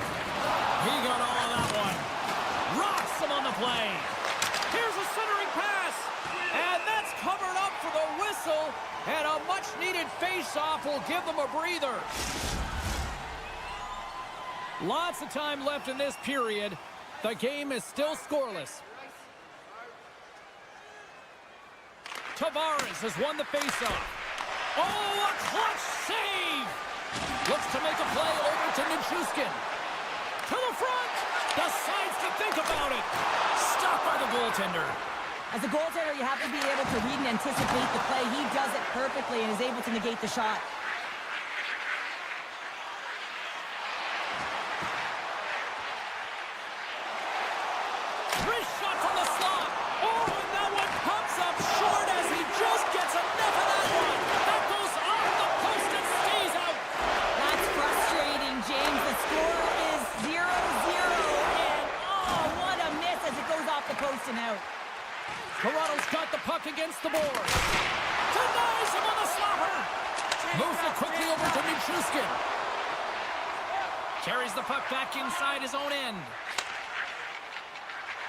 He got all of that one. Rocks him on the play. Here's a centering pass. And that's covered up for the whistle. And a much-needed face-off will give them a breather. Lots of time left in this period. The game is still scoreless. Tavares has won the face-off. Oh, a clutch save! Looks to make a play over to Nichushkin. To the front! Decides to think about it. Stopped by the goaltender. As a goaltender, you have to be able to read and anticipate the play. He does it perfectly and is able to negate the shot. Wrist shot from the slot. Oh, and that one comes up short as he just gets enough of that one. That goes off the post and stays out. That's frustrating, James. The score is 0-0. And, oh, what a miss as it goes off the post and out. Toronto's got the puck against the board. Denies him on the slapper. Moves it quickly over to Nichushkin. Carries the puck back inside his own end.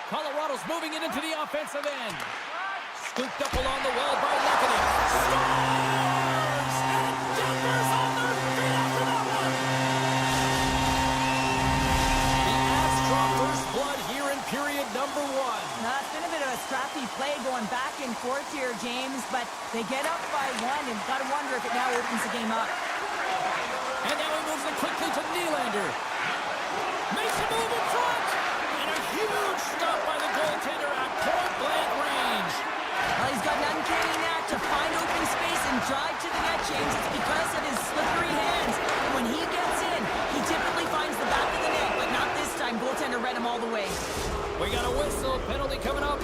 Colorado's moving it into the offensive end. Scooped up along the wall by Lekanen. Scores! And Denver's on their feet after that one. The Avs draw first blood here in period number 1. It's been a bit of a scrappy play going back and forth here, James, but they get up by 1 and got to wonder if it now opens the game up. And now he moves it quickly to Nylander. Makes a move in front. And a huge stop by the goaltender at point-blank range. Well, he's got nothing carrying that to find open space and drive to the net, James. It's because of his slippery hands. When he gets in, he typically finds the back of the net, but not this time. Goaltender read him all the way. We got a whistle. Penalty coming up.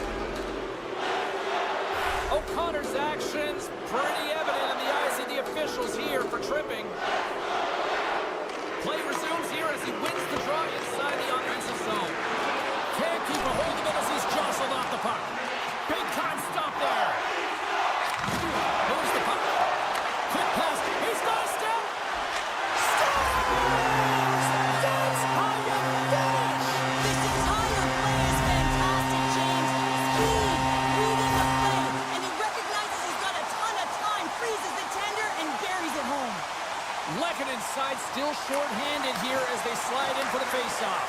O'Connor's actions pretty evident in the eyes of the officials here for tripping. Play resumes here as he wins the draw inside the offensive zone. Can't keep a hold of it as he's jostled off the puck. Big time stop there. Moves the puck. Quick pass. He's got a step. Scores! That's how you finish. This entire play is fantastic, James. Speed, reading the play, and he recognizes he's got a ton of time, freezes the tender, and buries it home. Lekanen's side still short-handed here as they slide in for the face-off.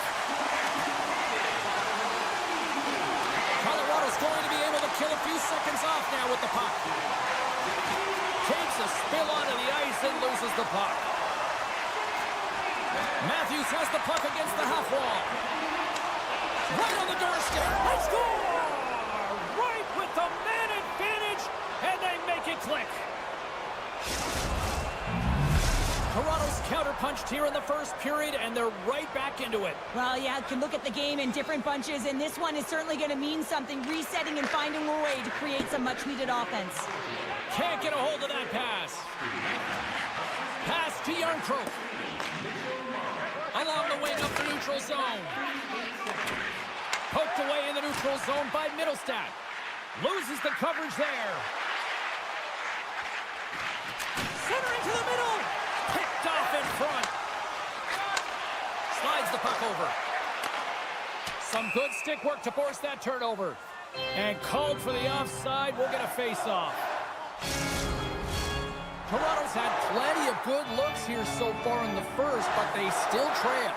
Colorado's going to be able to kill a few seconds off now with the puck. Takes a spill onto the ice and loses the puck. Matthews has the puck against the half wall. Right on the doorstep. They score! Right with the man advantage, and they make it click. Toronto's counterpunched here in the first period, and they're right back into it. Well, yeah, can look at the game in different bunches, and this one is certainly going to mean something, resetting and finding a way to create some much-needed offense. Can't get a hold of that pass. Pass to Yarncroke. Along the wing up the neutral zone. Poked away in the neutral zone by Middlestat. Loses the coverage there. Centering to the middle. Picked off in front. Slides the puck over. Some good stick work to force that turnover. And called for the offside. We'll get a face-off. Toronto's had plenty of good looks here so far in the first, but they still trail.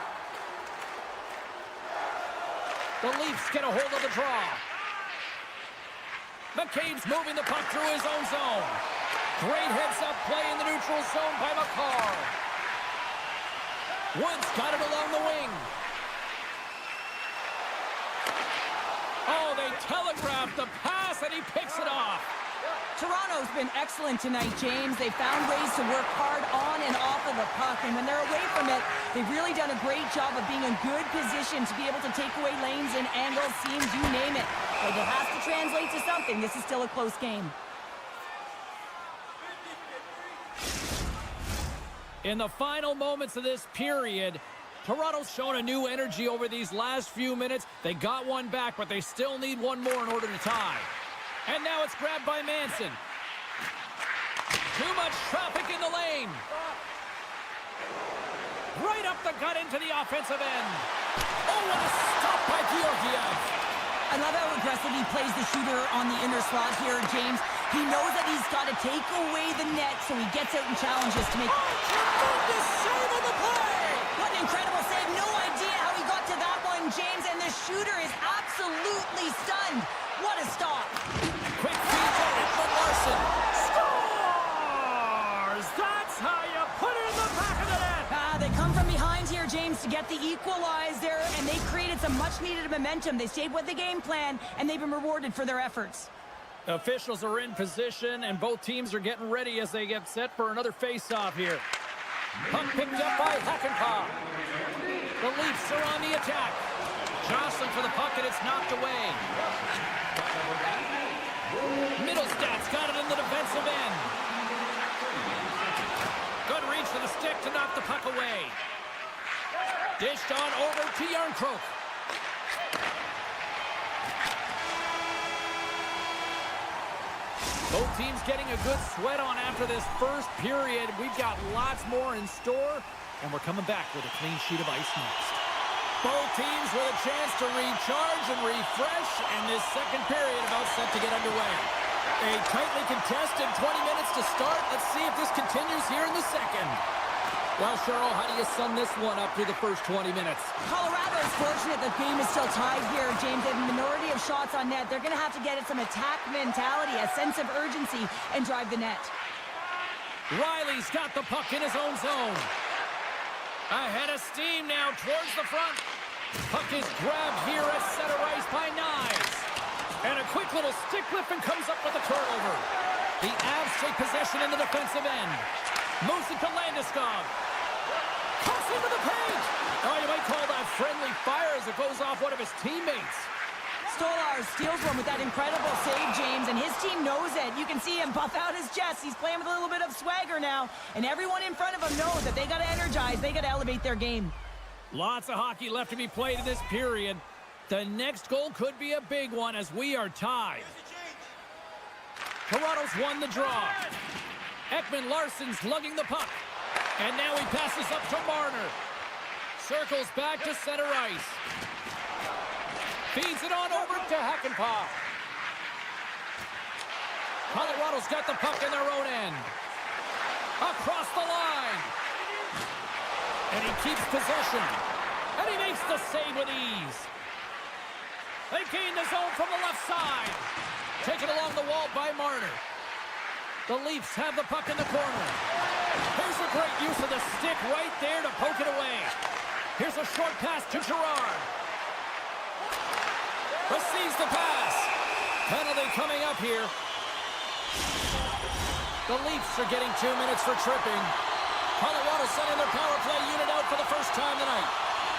The Leafs get a hold of the draw. McCabe's moving the puck through his own zone. Great heads-up play in the neutral zone by McCarr. Woods got it along the wing. Oh, they telegraphed the pass, and he picks it off. Toronto's been excellent tonight, James. They found ways to work hard on and off of the puck, and when they're away from it, they've really done a great job of being in good position to be able to take away lanes and angles, seams, you name it. But it has to translate to something. This is still a close game. In the final moments of this period, Toronto's shown a new energy over these last few minutes. They got one back, but they still need one more in order to tie. And now it's grabbed by Manson. Too much traffic in the lane. Right up the gut into the offensive end. Oh, what a stop by Georgiev. I love how aggressive he plays the shooter on the inner slot here, James. He knows that he's got to take away the net, so he gets out and challenges to make... Oh, tremendous save on the play! What an incredible save. No idea how he got to that one, James, and the shooter is absolutely stunned. What a stop. Quick feed to Edmund Larson. Scores! That's how you put it in the back of the net! They come from behind here, James, to get the equalizer, and they created some much-needed momentum. They stayed with the game plan, and they've been rewarded for their efforts. Officials are in position, and both teams are getting ready as they get set for another face-off here. Puck picked up by Hakanpää. The Leafs are on the attack. Jostling for the puck, and it's knocked away. Middlestad's got it in the defensive end. Good reach for the stick to knock the puck away. Dished on over to Järnkrok. Both teams getting a good sweat on after this first period. We've got lots more in store, and we're coming back with a clean sheet of ice next. Both teams with a chance to recharge and refresh, and this second period about set to get underway. A tightly contested 20 minutes to start. Let's see if this continues here in the second. Well, Cheryl, how do you sum this one up through the first 20 minutes? Colorado is fortunate the game is still tied here, James. They have a minority of shots on net. They're going to have to get at some attack mentality, a sense of urgency, and drive the net. Riley's got the puck in his own zone. Ahead of steam now towards the front. Puck is grabbed here at center ice by Knies. And a quick little stick lift and comes up with a turnover. The Avs take possession in the defensive end. Moves it to Landeskog. Cuts into the paint. Oh, you might call that friendly fire as it goes off one of his teammates. Stolar steals one with that incredible save, James, and his team knows it. You can see him puff out his chest. He's playing with a little bit of swagger now, and everyone in front of him knows that they got to energize, they got to elevate their game. Lots of hockey left to be played in this period. The next goal could be a big one as we are tied. Toronto's won the draw. Ekman Larsson's lugging the puck. And now he passes up to Marner. Circles back to center ice. Feeds it on over to Hakanpää. Colorado's got the puck in their own end. Across the line. And he keeps possession. And he makes the save with ease. They gain the zone from the left side. Taken along the wall by Marner. The Leafs have the puck in the corner. Here's a great use of the stick right there to poke it away. Here's a short pass to Girard. Receives the pass. Penalty coming up here. The Leafs are getting 2 minutes for tripping. Colorado sending their power play unit out for the first time tonight.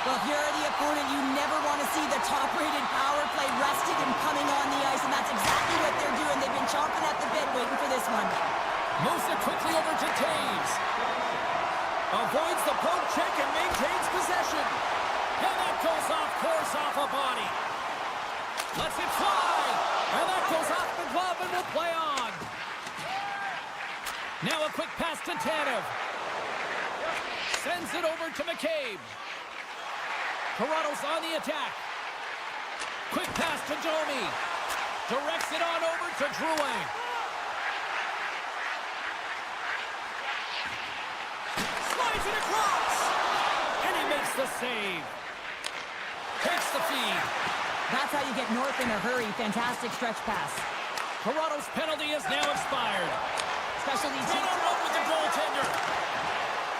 Well, if you're the opponent, you never want to see the top-rated power play rested and coming on the ice, and that's exactly what they're doing. They've been chomping at the bit waiting for this one. Moves it quickly over to Taves. Avoids the poke check and maintains possession. And that goes off course off a body. Lets it fly. And that goes off the glove and will play on. Now a quick pass to Tanev. Sends it over to McCabe. Toronto's on the attack. Quick pass to Domi. Directs it on over to Drouin. Slides it across. And he makes the save. Takes the feed. That's how you get north in a hurry. Fantastic stretch pass. Toronto's penalty is now expired. Special teams. One-on-one with the goaltender.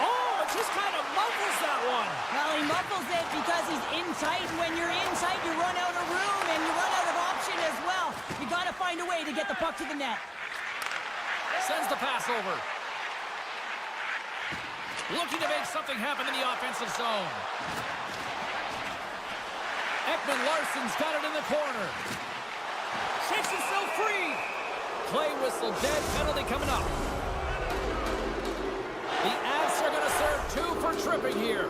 Oh, it just kind of muffles that one. Well, he muffles it because he's in tight, and when you're in tight, you run out of room, and you run out of option as well. You got to find a way to get the puck to the net. Sends the pass over. Looking to make something happen in the offensive zone. Ekman-Larsson's got it in the corner. Shakes himself free. Play whistle dead. Penalty coming up. The Avs are going to serve 2 for tripping here.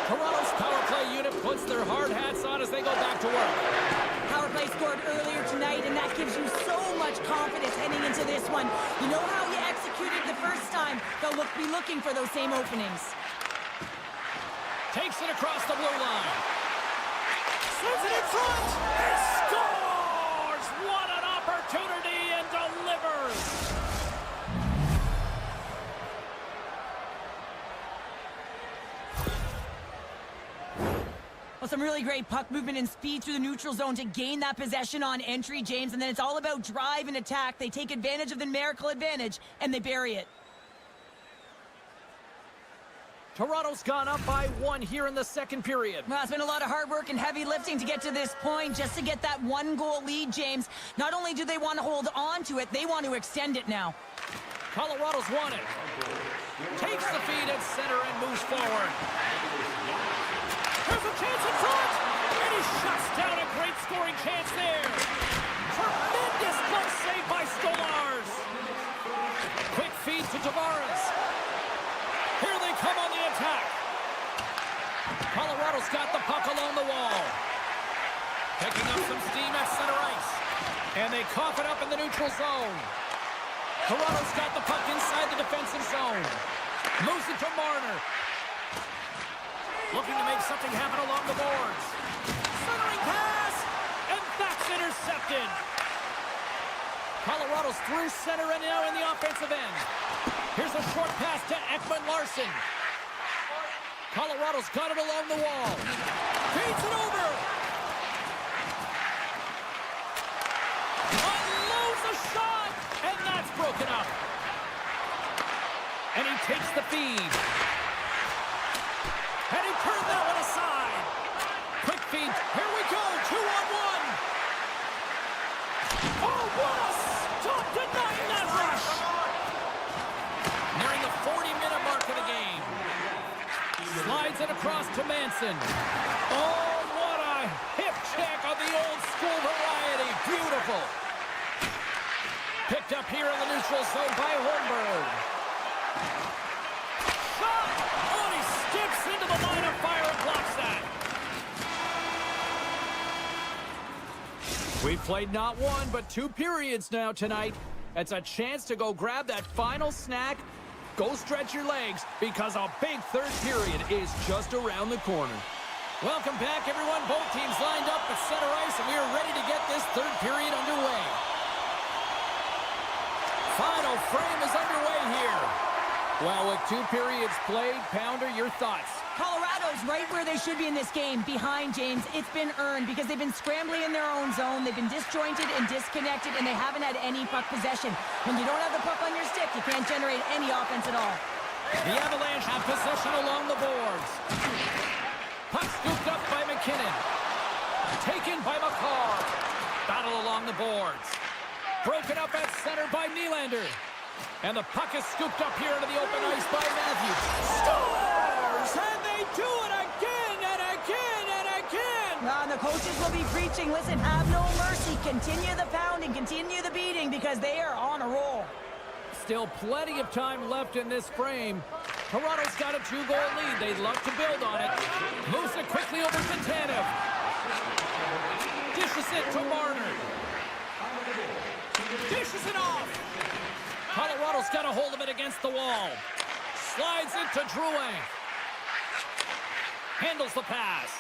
Toronto's power play unit puts their hard hats on as they go back to work. Power play scored earlier tonight, and that gives you so much confidence heading into this one. You know how you executed the first time. They'll be looking for those same openings. Takes it across the blue line. Sends it in front. He scores! What an opportunity, and delivers! Well, some really great puck movement and speed through the neutral zone to gain that possession on entry, James. And then it's all about drive and attack. They take advantage of the numerical advantage, and they bury it. Toronto's gone up by 1 here in the second period. Well, it's been a lot of hard work and heavy lifting to get to this point, just to get that 1-goal lead, James. Not only do they want to hold on to it, they want to extend it now. Colorado's won it. Takes the feed at center and moves forward. There's a chance in front! And he shuts down a great scoring chance there. Tremendous close save by Stolarz. Quick feed to Tavares. Here they come on the attack. Colorado's got the puck along the wall. Picking up some steam at center ice. And they cough it up in the neutral zone. Toronto's got the puck inside the defensive zone. Moves it to Marner. Looking to make something happen along the boards. Centering pass, and that's intercepted. Colorado's through center and now in the offensive end. Here's a short pass to Ekman-Larsson. Colorado's got it along the wall. Feeds it over. Unloads a shot, and that's broken up. And he takes the feed. And he turned that one aside. Quick feed. Here we go. 2-on-1. Oh, what a stop denying that rush. Nearing the 40-minute mark of the game. Slides it across to Manson. Oh, what a hip check of the old school variety. Beautiful. Picked up here in the neutral zone by Holmberg. Shot! Oh, he skips into the line of fire and blocks that. We've played not 1, but 2 periods now tonight. It's a chance to go grab that final snack. Go stretch your legs, because a big third period is just around the corner. Welcome back, everyone. Both teams lined up at center ice, and we are ready to get this third period underway. Final frame is underway here. Well, with 2 periods played, Pounder, your thoughts? Colorado's right where they should be in this game, behind James. It's been earned because they've been scrambling in their own zone. They've been disjointed and disconnected, and they haven't had any puck possession. When you don't have the puck on your stick, you can't generate any offense at all. The Avalanche have possession along the boards. Puck scooped up by McKinnon. Taken by McCarr. Battle along the boards. Broken up at center by Nylander. And the puck is scooped up here into the open ice by Matthews. Scores! And they do it again and again and again! And the coaches will be preaching, listen, have no mercy. Continue the pounding, continue the beating, because they are on a roll. Still plenty of time left in this frame. Toronto's got a 2-goal lead. They'd love to build on it. Moves it quickly over to Tanev. Dishes it to Marner. Dishes it off. Colorado's got a hold of it against the wall. Slides it to Drouin. Handles the pass.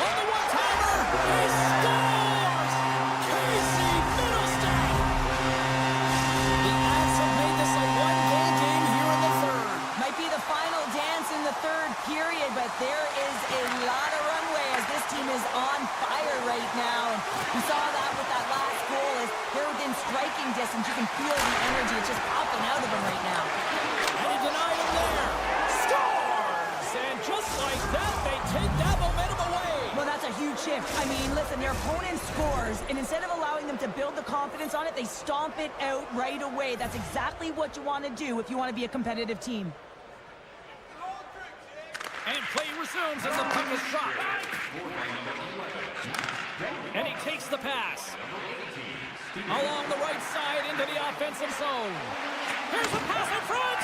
On the one-timer, he scores! Casey Middlestat! The Avs have made this a 1-goal game here in the third. Might be the final dance in the third period, but there is a lot of runway as this team is on fire right now. And we saw that with that last goal as they're within striking distance. You can feel the energy. It's just popping out of them right now. And he denied him there. Scores! And just like that, they take that momentum away. Well, that's a huge shift. shift. I mean, listen, their opponent scores, and instead of allowing them to build the confidence on it, they stomp it out right away. That's exactly what you want to do if you want to be a competitive team. And play resumes as the puck is shot. And he takes the pass. Along the right side into the offensive zone. Here's a pass in front.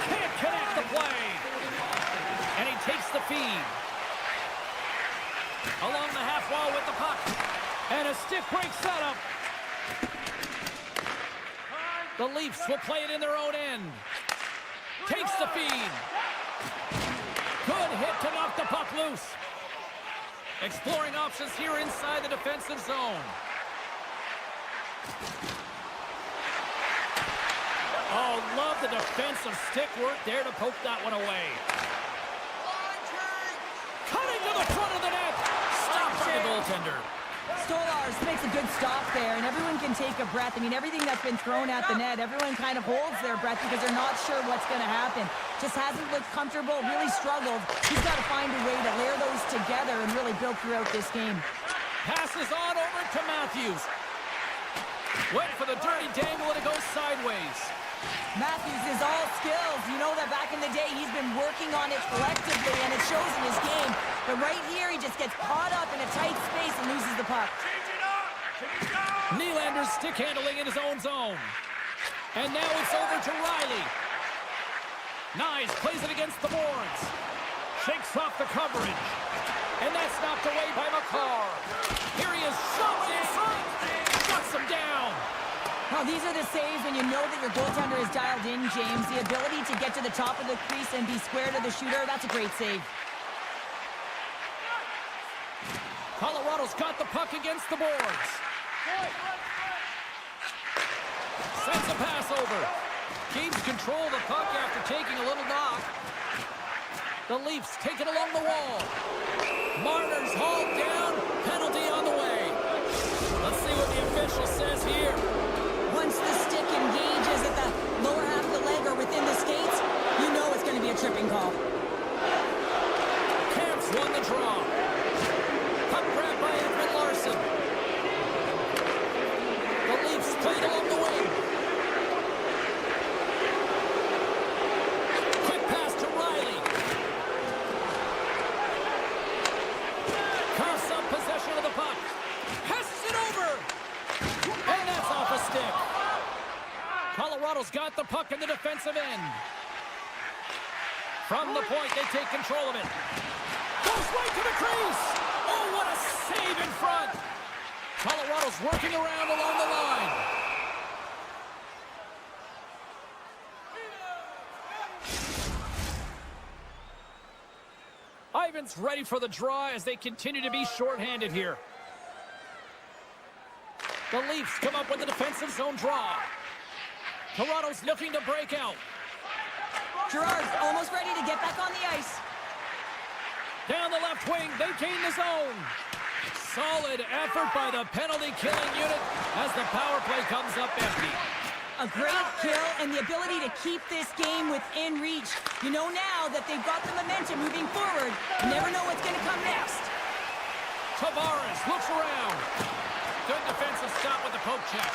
Can't connect the play. And he takes the feed. Along the half wall with the puck. And a stick break setup. The Leafs will play it in their own end. Takes the feed. Good hit to knock the puck loose. Exploring options here inside the defensive zone. Oh, love the defensive stick work there to poke that one away. Cutting to the front of the net. Stopped by the goaltender. Stolarz makes a good stop there, and everyone can take a breath. I mean, everything that's been thrown at the net, everyone kind of holds their breath because they're not sure what's going to happen. Just hasn't looked comfortable, really struggled. He's got to find a way to layer those together and really build throughout this game. Passes on over to Matthews. Went for the dirty dangle, and it goes sideways. Matthews is all skills. You know that back in the day, he's been working on it collectively, and it shows in his game. But right here, he just gets caught up in a tight space and loses the puck. Nylander's stick handling in his own zone. And now it's over to Riley. Nyes plays it against the boards. Shakes off the coverage. And that's knocked away by McCarr. Here he is, shoved in front. Shuts him down. Now, these are the saves when you know that your goaltender is dialed in, James. The ability to get to the top of the crease and be square to the shooter, that's a great save. Colorado's got the puck against the boards. Sends a pass over. Keeps control of the puck after taking a little knock. The Leafs take it along the wall. Marner's hauled down. Penalty on the way. Let's see what the official says here. Once the stick engages at the lower half of the leg or within the skates, you know it's going to be a tripping call. Camps won the draw. Puck grab by Edwin Larson. The Leafs played along the wing. Quick pass to Riley. Coughs up possession of the puck. Passes it over. And that's off a stick. Colorado's got the puck in the defensive end. From the point, they take control of it. Goes right to the crease. Oh, what a save in front. Colorado's working around along the line. Ivan's ready for the draw as they continue to be shorthanded here. The Leafs come up with the defensive zone draw. Toronto's looking to break out. Girard's almost ready to get back on the ice. Down the left wing, they gain the zone. Solid effort by the penalty-killing unit as the power play comes up empty. A great kill and the ability to keep this game within reach. You know now that they've got the momentum moving forward. You never know what's going to come next. Tavares looks around. Good defensive stop with the poke check.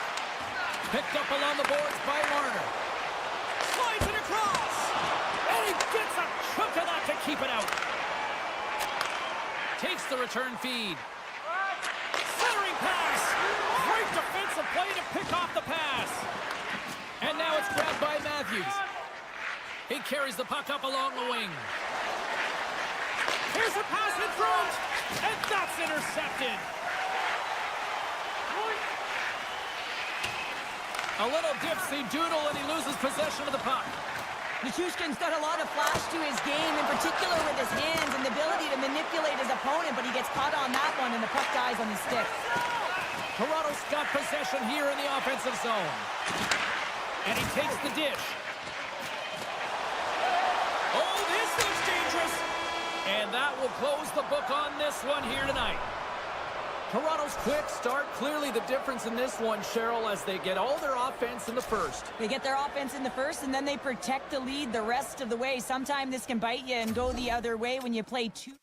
Picked up along the boards by Marner. Slides it across. And he gets a chunk of that to keep it out. Takes the return feed. Centering pass. Great defensive play to pick off the pass. And now it's grabbed by Matthews. He carries the puck up along the wing. Here's a pass in front. And that's intercepted. A little dipsy-doodle, and he loses possession of the puck. Nichushkin's got a lot of flash to his game, in particular with his hands and the ability to manipulate his opponent, but he gets caught on that one, and the puck dies on his stick. Toronto's got possession here in the offensive zone. And he takes the dish. Oh, this looks dangerous. And that will close the book on this one here tonight. Toronto's quick start, clearly the difference in this one, Cheryl, as they get all their offense in the first. They get their offense in the first, and then they protect the lead the rest of the way. Sometimes this can bite you and go the other way when you play two.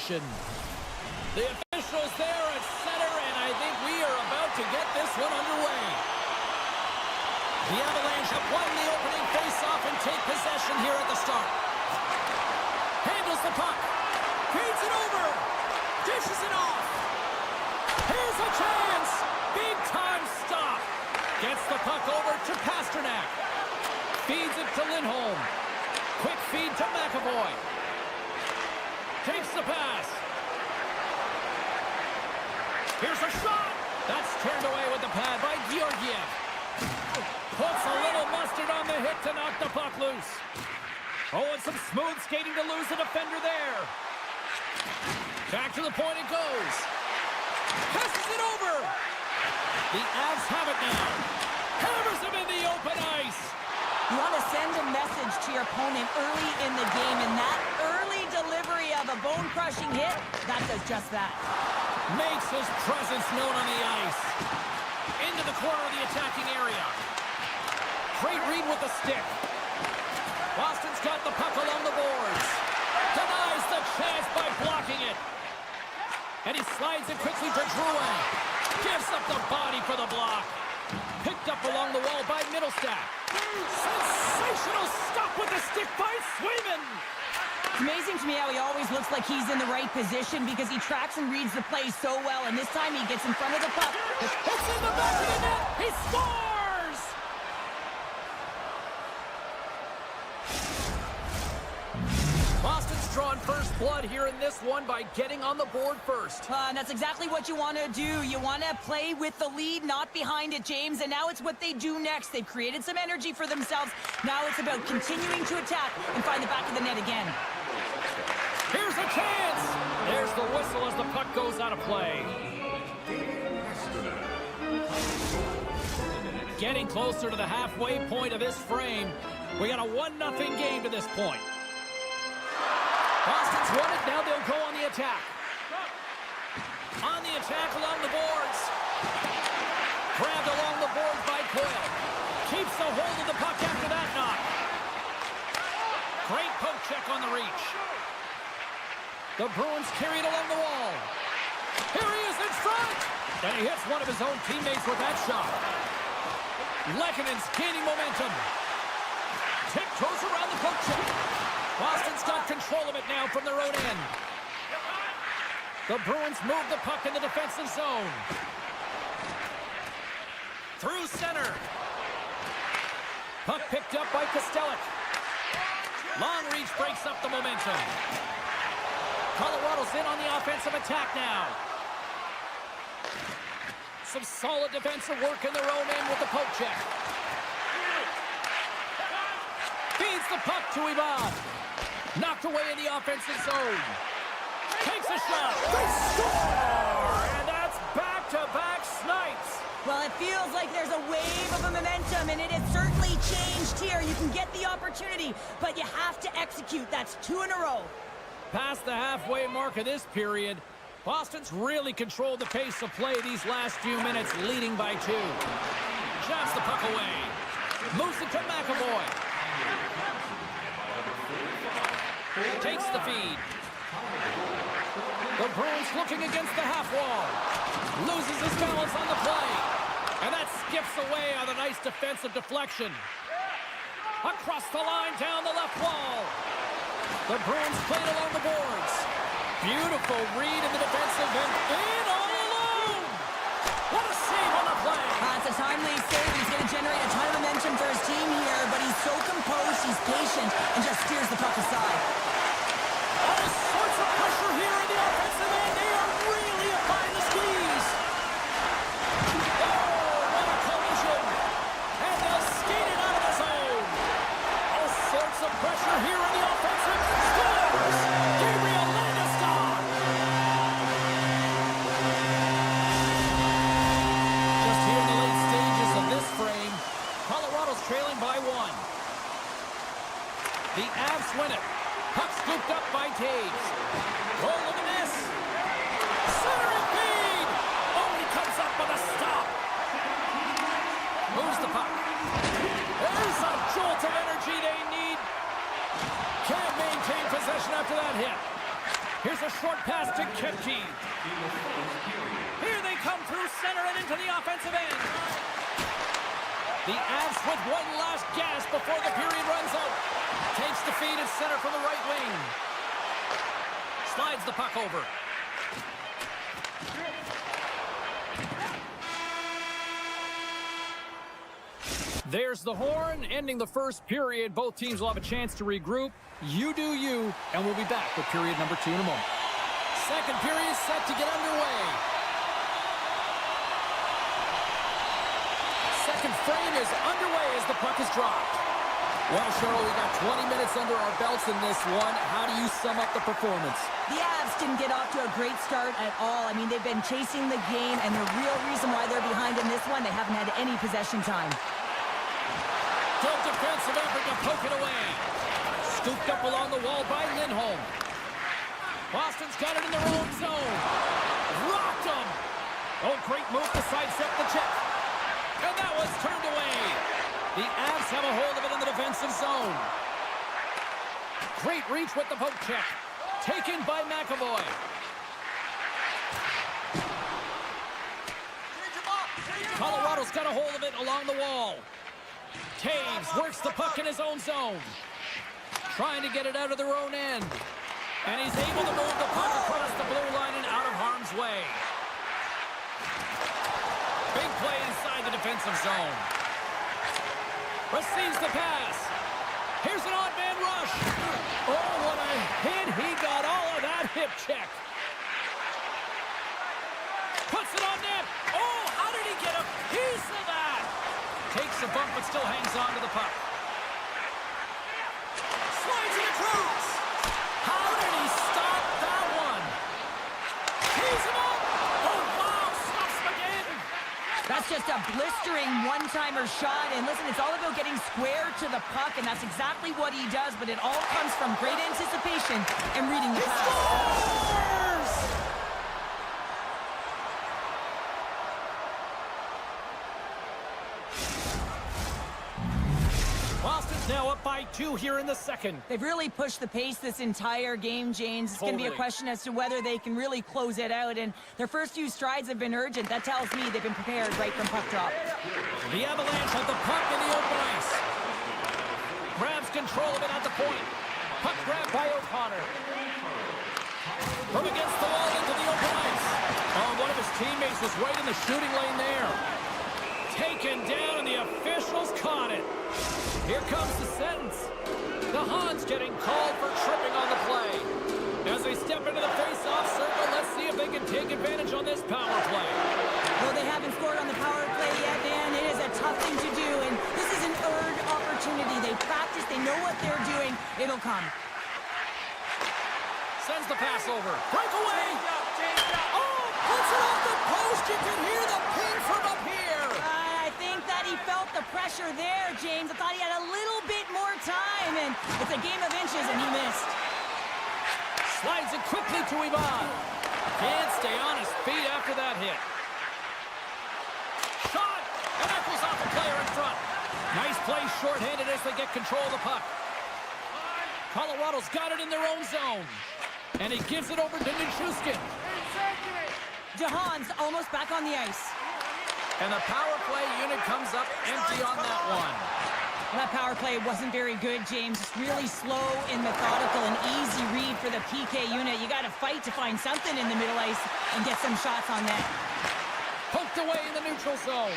position. The officials there at center, and I think we are about to get this one underway. The Avalanche have won the opening face-off and take possession here at the start. Handles the puck. Feeds it over. Dishes it off. Here's a chance. Big-time stop. Gets the puck over to Pasternak. Feeds it to Lindholm. Quick feed to McAvoy. Takes the pass. Here's a shot. That's turned away with the pad by Georgiev. Puts a little mustard on the hit to knock the puck loose. Oh, and some smooth skating to lose the defender there. Back to the point it goes. Passes it over. The Avs have it now. Hammers him in the open ice. You want to send a message to your opponent early in the game, and that early delivery of a bone-crushing hit, that does just that. Makes his presence known on the ice. Into the corner of the attacking area. Great read with the stick. Boston's got the puck along the boards. Denies the chance by blocking it. And he slides it quickly to Drouin. Gives up the body for the block. Picked up along the wall by Middlestat. Sensational stop with the stick by Swayman. It's amazing to me how he always looks like he's in the right position because he tracks and reads the play so well, and this time he gets in front of the puck. It's in the back of the net. He scores! Boston's drawn first blood here in this one by getting on the board first. And that's exactly what you want to do. You want to play with the lead, not behind it, James. And now it's what they do next. They've created some energy for themselves. Now it's about continuing to attack and find the back of the net again. Here's a chance. There's the whistle as the puck goes out of play. Getting closer to the halfway point of this frame. We got a 1-0 game to this point. Boston's won it, now they'll go on the attack. On the attack along the boards. Grabbed along the boards by Coyle. Keeps a hold of the puck after that knock. Great poke check on the reach. The Bruins carry it along the wall. Here he is in front. And he hits one of his own teammates with that shot. Lekkonen's gaining momentum. Tiptoes around the poke check. Boston's got control of it now from their own end. The Bruins move the puck in the defensive zone. Through center. Puck picked up by Kostelic. Long reach breaks up the momentum. Colorado's in on the offensive attack now. Some solid defensive work in their own end with the poke check. Feeds the puck to Ivan. Knocked away in the offensive zone. Takes a shot. They score! And that's back-to-back snipes. Well, it feels like there's a wave of momentum, and it has certainly changed here. You can get the opportunity, but you have to execute. That's 2 in a row. Past the halfway mark of this period, Boston's really controlled the pace of play these last few minutes, leading by 2. Jabs the puck away. Moves it to McAvoy. Takes the feed. The Bruins looking against the half wall. Loses his balance on the play. And that skips away on a nice defensive deflection. Across the line, down the left wall. The Bruins played along the boards. Beautiful read in the defensive end. In all alone. What a save on the play. It's a timely save. He's going to generate a ton of momentum for his team here, but he's so composed, he's patient, and just steers the puck aside. All sorts of pressure here in the offensive end. They are really applying the skis. Oh, what a collision. And they'll skate it out of the zone. All sorts of pressure here in the offensive. Scores! Gabriel Landeskog. Kepke. Here they come through center and into the offensive end. The Avs with one last gasp before the period runs out. Takes the feed at center from the right wing. Slides the puck over. There's the horn, ending the first period. Both teams will have a chance to regroup. You do you, and we'll be back with period number 2 in a moment. Second period set to get underway. Second frame is underway as the puck is dropped. Well, Cheryl, we got 20 minutes under our belts in this one. How do you sum up the performance? The Avs didn't get off to a great start at all. I mean, they've been chasing the game, and the real reason why they're behind in this one, they haven't had any possession time. Good defensive effort to poke it away. Scooped up along the wall by Lindholm. Boston's got it in their own zone. Rocked him. Oh, great move to sidestep the check. And that was turned away. The Avs have a hold of it in the defensive zone. Great reach with the poke check. Taken by McAvoy. Colorado's got a hold of it along the wall. Taves works the puck in his own zone. Trying to get it out of their own end. And he's able to move the puck across the blue line and out of harm's way. Big play inside the defensive zone. Receives the pass. Here's an odd man rush. Oh, what a hit. He got all of that hip check. Puts it on net. Oh, how did he get a piece of that? Takes a bump but still hangs on to the puck. Slides it across. How did he stop that one? Tees him up. Oh, wow. Stops him again. That's just a blistering one-timer shot. And listen, it's all about getting square to the puck, and that's exactly what he does. But it all comes from great anticipation and reading the pass. Scores! Boston's now up by 2 here in the second. They've really pushed the pace this entire game, James. It's going to be a question as to whether they can really close it out. And their first few strides have been urgent. That tells me they've been prepared right from puck drop. The Avalanche have the puck in the open ice. Grabs control of it at the point. Puck grab by O'Connor. From against the wall into the open ice. Oh, one of his teammates was right in the shooting lane there. Taken down, and the officials caught it. Here comes the sentence. The Hans getting called for tripping on the play. As they step into the face-off circle, let's see if they can take advantage on this power play. Well, they haven't scored on the power play yet, man. It is a tough thing to do, and this is an earned opportunity. They practice, they know what they're doing. It'll come. Sends the pass over. Breakaway! Oh, puts it off the post. You can hear the ping from up here. I think that he felt the pressure there, James. I thought he had a little bit more time, and it's a game of inches, and he missed. Slides it quickly to Ivan. Can't stay on his feet after that hit. Shot! And that goes off the player in front. Nice play shorthanded as they get control of the puck. Colorado's got it in their own zone. And he gives it over to Nichushkin. Jahan's almost back on the ice. And the power play unit comes up empty on that one. That power play wasn't very good, James. Just really slow and methodical and easy read for the PK unit. You got to fight to find something in the middle ice and get some shots on net. Poked away in the neutral zone.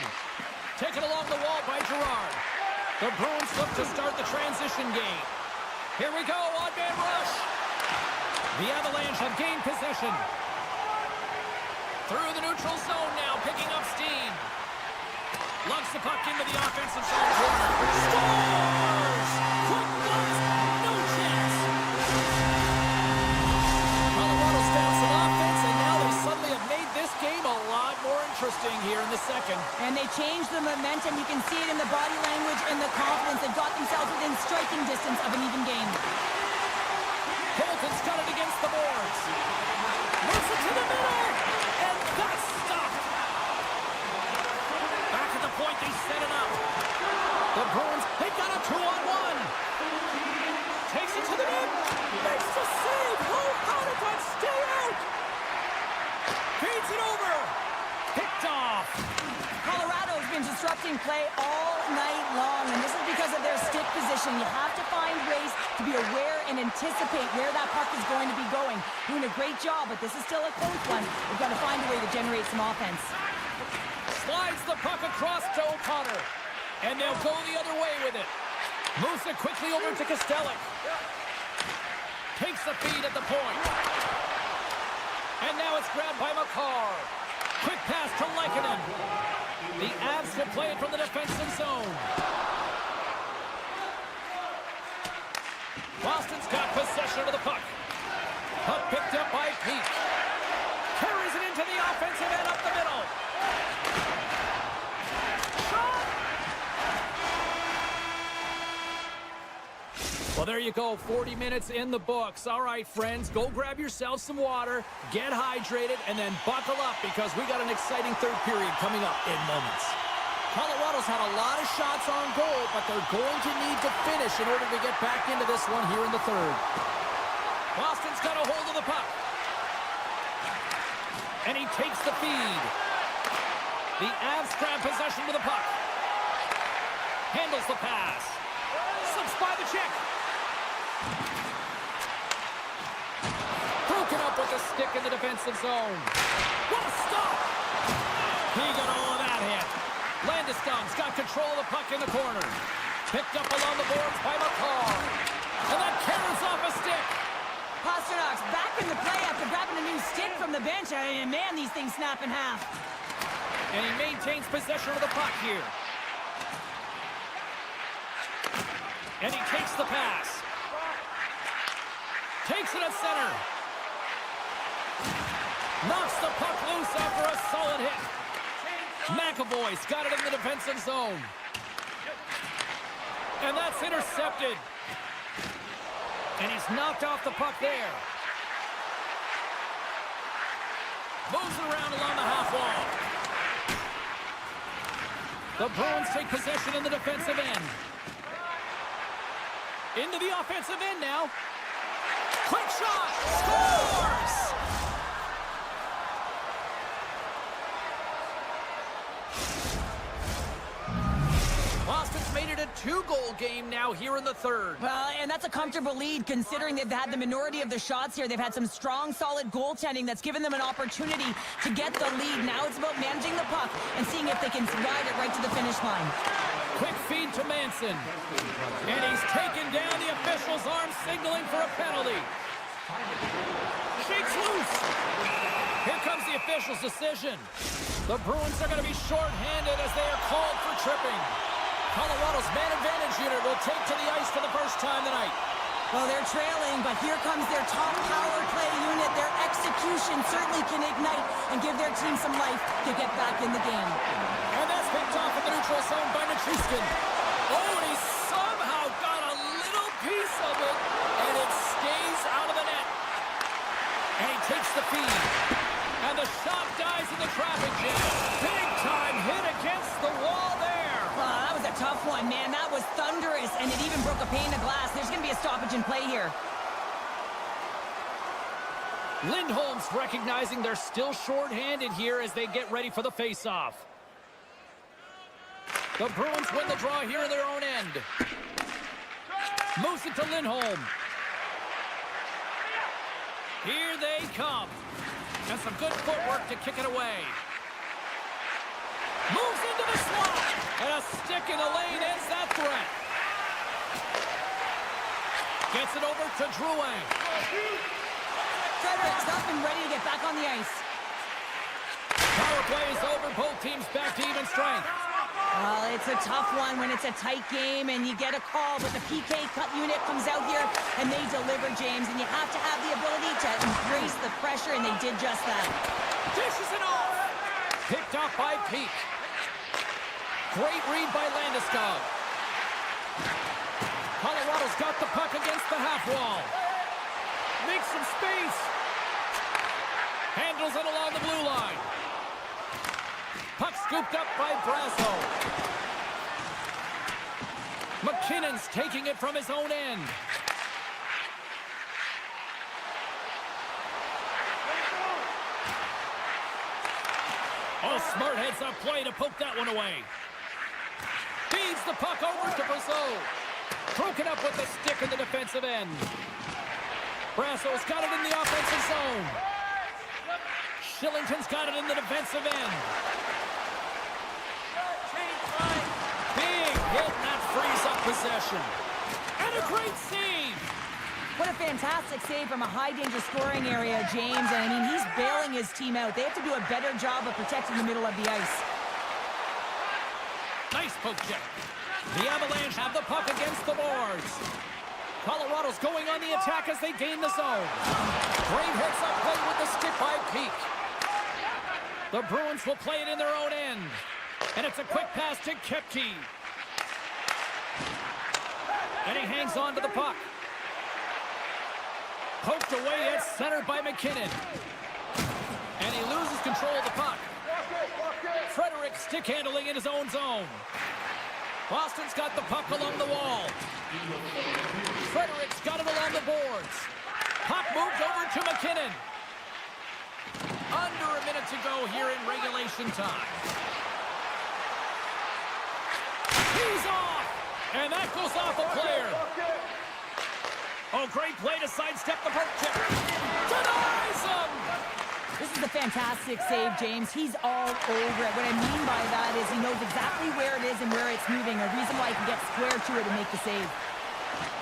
Taken along the wall by Girard. The Bruins look to start the transition game. Here we go, odd man rush. The Avalanche have gained possession. Through the neutral zone now, picking up steam. Lugs the puck into the offensive zone corner. Scores! Quick blast, no chance. Colorado's found some offense, and now they suddenly have made this game a lot more interesting here in the second. And they changed the momentum. You can see it in the body language and the confidence. They've got themselves within striking distance of an even game. Hamilton's got it against the boards. Moves it to the middle, and that's stopped. Back at the point, they set it up. The Bruins, they got a 2-on-1. Takes it to the net. Makes the save. Oh, how did that stay out? disrupting play all night long, and this is because of their stick position. You have to find ways to be aware and anticipate where that puck is going to be going. Doing a great job, but this is still a close one. We've got to find a way to generate some offense. Slides the puck across to O'Connor, and they'll go the other way with it. Moves it quickly over to Kostelic. Takes the feed at the point. And now it's grabbed by McCarr. Quick pass to Lehkonen. The Avs will play it from the defensive zone. Boston's got possession of the puck. Puck picked up by Peak. Carries it into the offensive end up the middle. Shot! Well, there you go. 40 minutes in the books. All right, friends, go grab yourself some water, get hydrated, and then buckle up because we got an exciting third period coming up in moments. Colorado's had a lot of shots on goal, but they're going to need to finish in order to get back into this one here in the third. Boston's got a hold of the puck. And he takes the feed. The Avs grab possession with the puck. Handles the pass. Slips by the check. Broken up with the stick in the defensive zone. What a stop! He got all of that hit. Landeskog's got control of the puck in the corner. Picked up along the boards by McCarr. And that carries off a stick. Pasternak's back in the play after grabbing a new stick from the bench. And man, these things snap in half. And he maintains possession of the puck here. And he takes the pass. Takes it at center. Knocks the puck loose after a solid hit. McAvoy's got it in the defensive zone. And that's intercepted. And he's knocked off the puck there. Moves around along the half wall. The Bruins take possession in the defensive end. Into the offensive end now. Quick shot! Scores! Boston's made it a 2-goal game now here in the third. Well, and that's a comfortable lead considering they've had the minority of the shots here. They've had some strong, solid goaltending that's given them an opportunity to get the lead. Now it's about managing the puck and seeing if they can ride it right to the finish line. Quick feed to Manson. And he's taken down the official's arm, signaling for a penalty. Shakes loose. Here comes the official's decision. The Bruins are going to be short-handed as they are called for tripping. Colorado's man advantage unit will take to the ice for the first time tonight. Well, they're trailing, but here comes their top power play unit. Their execution certainly can ignite and give their team some life to get back in the game. And that's picked off in the neutral zone by Nichushkin. Oh, and he somehow got a little piece of it, and it stays out of the net. And he takes the feed. And the shot dies in the traffic jam. Big time hit against the wall there. That was a tough one, man. That was thunderous, and it even broke a pane of glass. There's going to be a stoppage in play here. Lindholm's recognizing they're still short-handed here as they get ready for the face-off. The Bruins win the draw here in their own end. Moves it to Lindholm. Here they come. And some good footwork to kick it away. Moves into the slot. And a stick in the lane ends that threat. Gets it over to Drouin. Frederick's up and ready to get back on the ice. Power play is over. Both teams back to even strength. Well, it's a tough one when it's a tight game and you get a call, but the PK cut unit comes out here and they deliver, James, and you have to have the ability to embrace the pressure, and they did just that. Dishes it off. Picked off by Peak. Great read by Landeskog. Colorado's got the puck against the half wall. Makes some space. Handles it along the blue line. Puck scooped up by Brasso. McKinnon's taking it from his own end. Oh, smart heads up play to poke that one away. Feeds the puck over to Brazeau. Broken up with the stick in the defensive end. Brasso's got it in the offensive zone. Shillington's got it in the defensive end. Big hit, and that frees up possession. And a great save. What a fantastic save from a high-danger scoring area, James. And, I mean, he's bailing his team out. They have to do a better job of protecting the middle of the ice. Nice poke check. The Avalanche have the puck against the boards. Colorado's going on the attack as they gain the zone. Great hits up play with the stick by Peak. The Bruins will play it in their own end. And it's a quick pass to Kepke. And he hangs on to the puck. Poked away at center by McKinnon. And he loses control of the puck. Frederick stick handling in his own zone. Boston's got the puck along the wall. Frederick's got it along the boards. Puck moved over to McKinnon. Under a minute to go here in regulation time. He's off! And that goes off a player. Oh, great play to sidestep the poke check. Denies him! This is a fantastic save, James. He's all over it. What I mean by that is he knows exactly where it is and where it's moving. A reason why he can get square to it and make the save.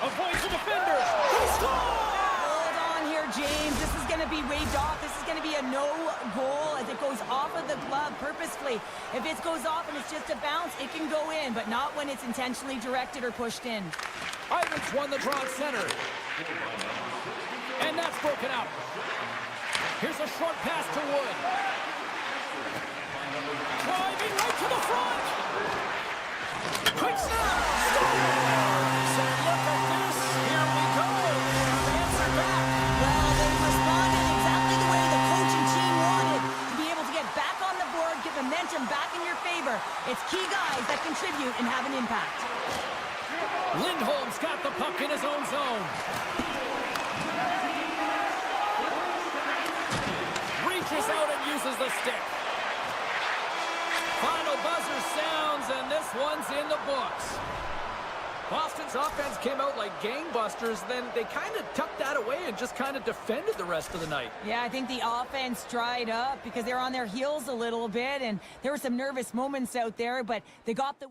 Avoids the defender. He scores! Hold on here, James. This is going to be waved off. This is going to be a no goal as it goes off of the glove purposefully. If it goes off and it's just a bounce, it can go in, but not when it's intentionally directed or pushed in. Ivans won the draw at center. And that's broken out. Here's a short pass to Wood. Driving right to the front. Quick snap. Scores! And look at this. Here we go. Answer back. Well, they responded exactly the way the coaching team wanted. To be able to get back on the board, get momentum back in your favor. It's key guys that contribute and have an impact. Lindholm's got the puck in his own zone. Reaches out and uses the stick. Final buzzer sounds, and this one's in the books. Boston's offense came out like gangbusters, then they kind of tucked that away and just kind of defended the rest of the night. Yeah, I think the offense dried up because they were on their heels a little bit, and there were some nervous moments out there, but they got the...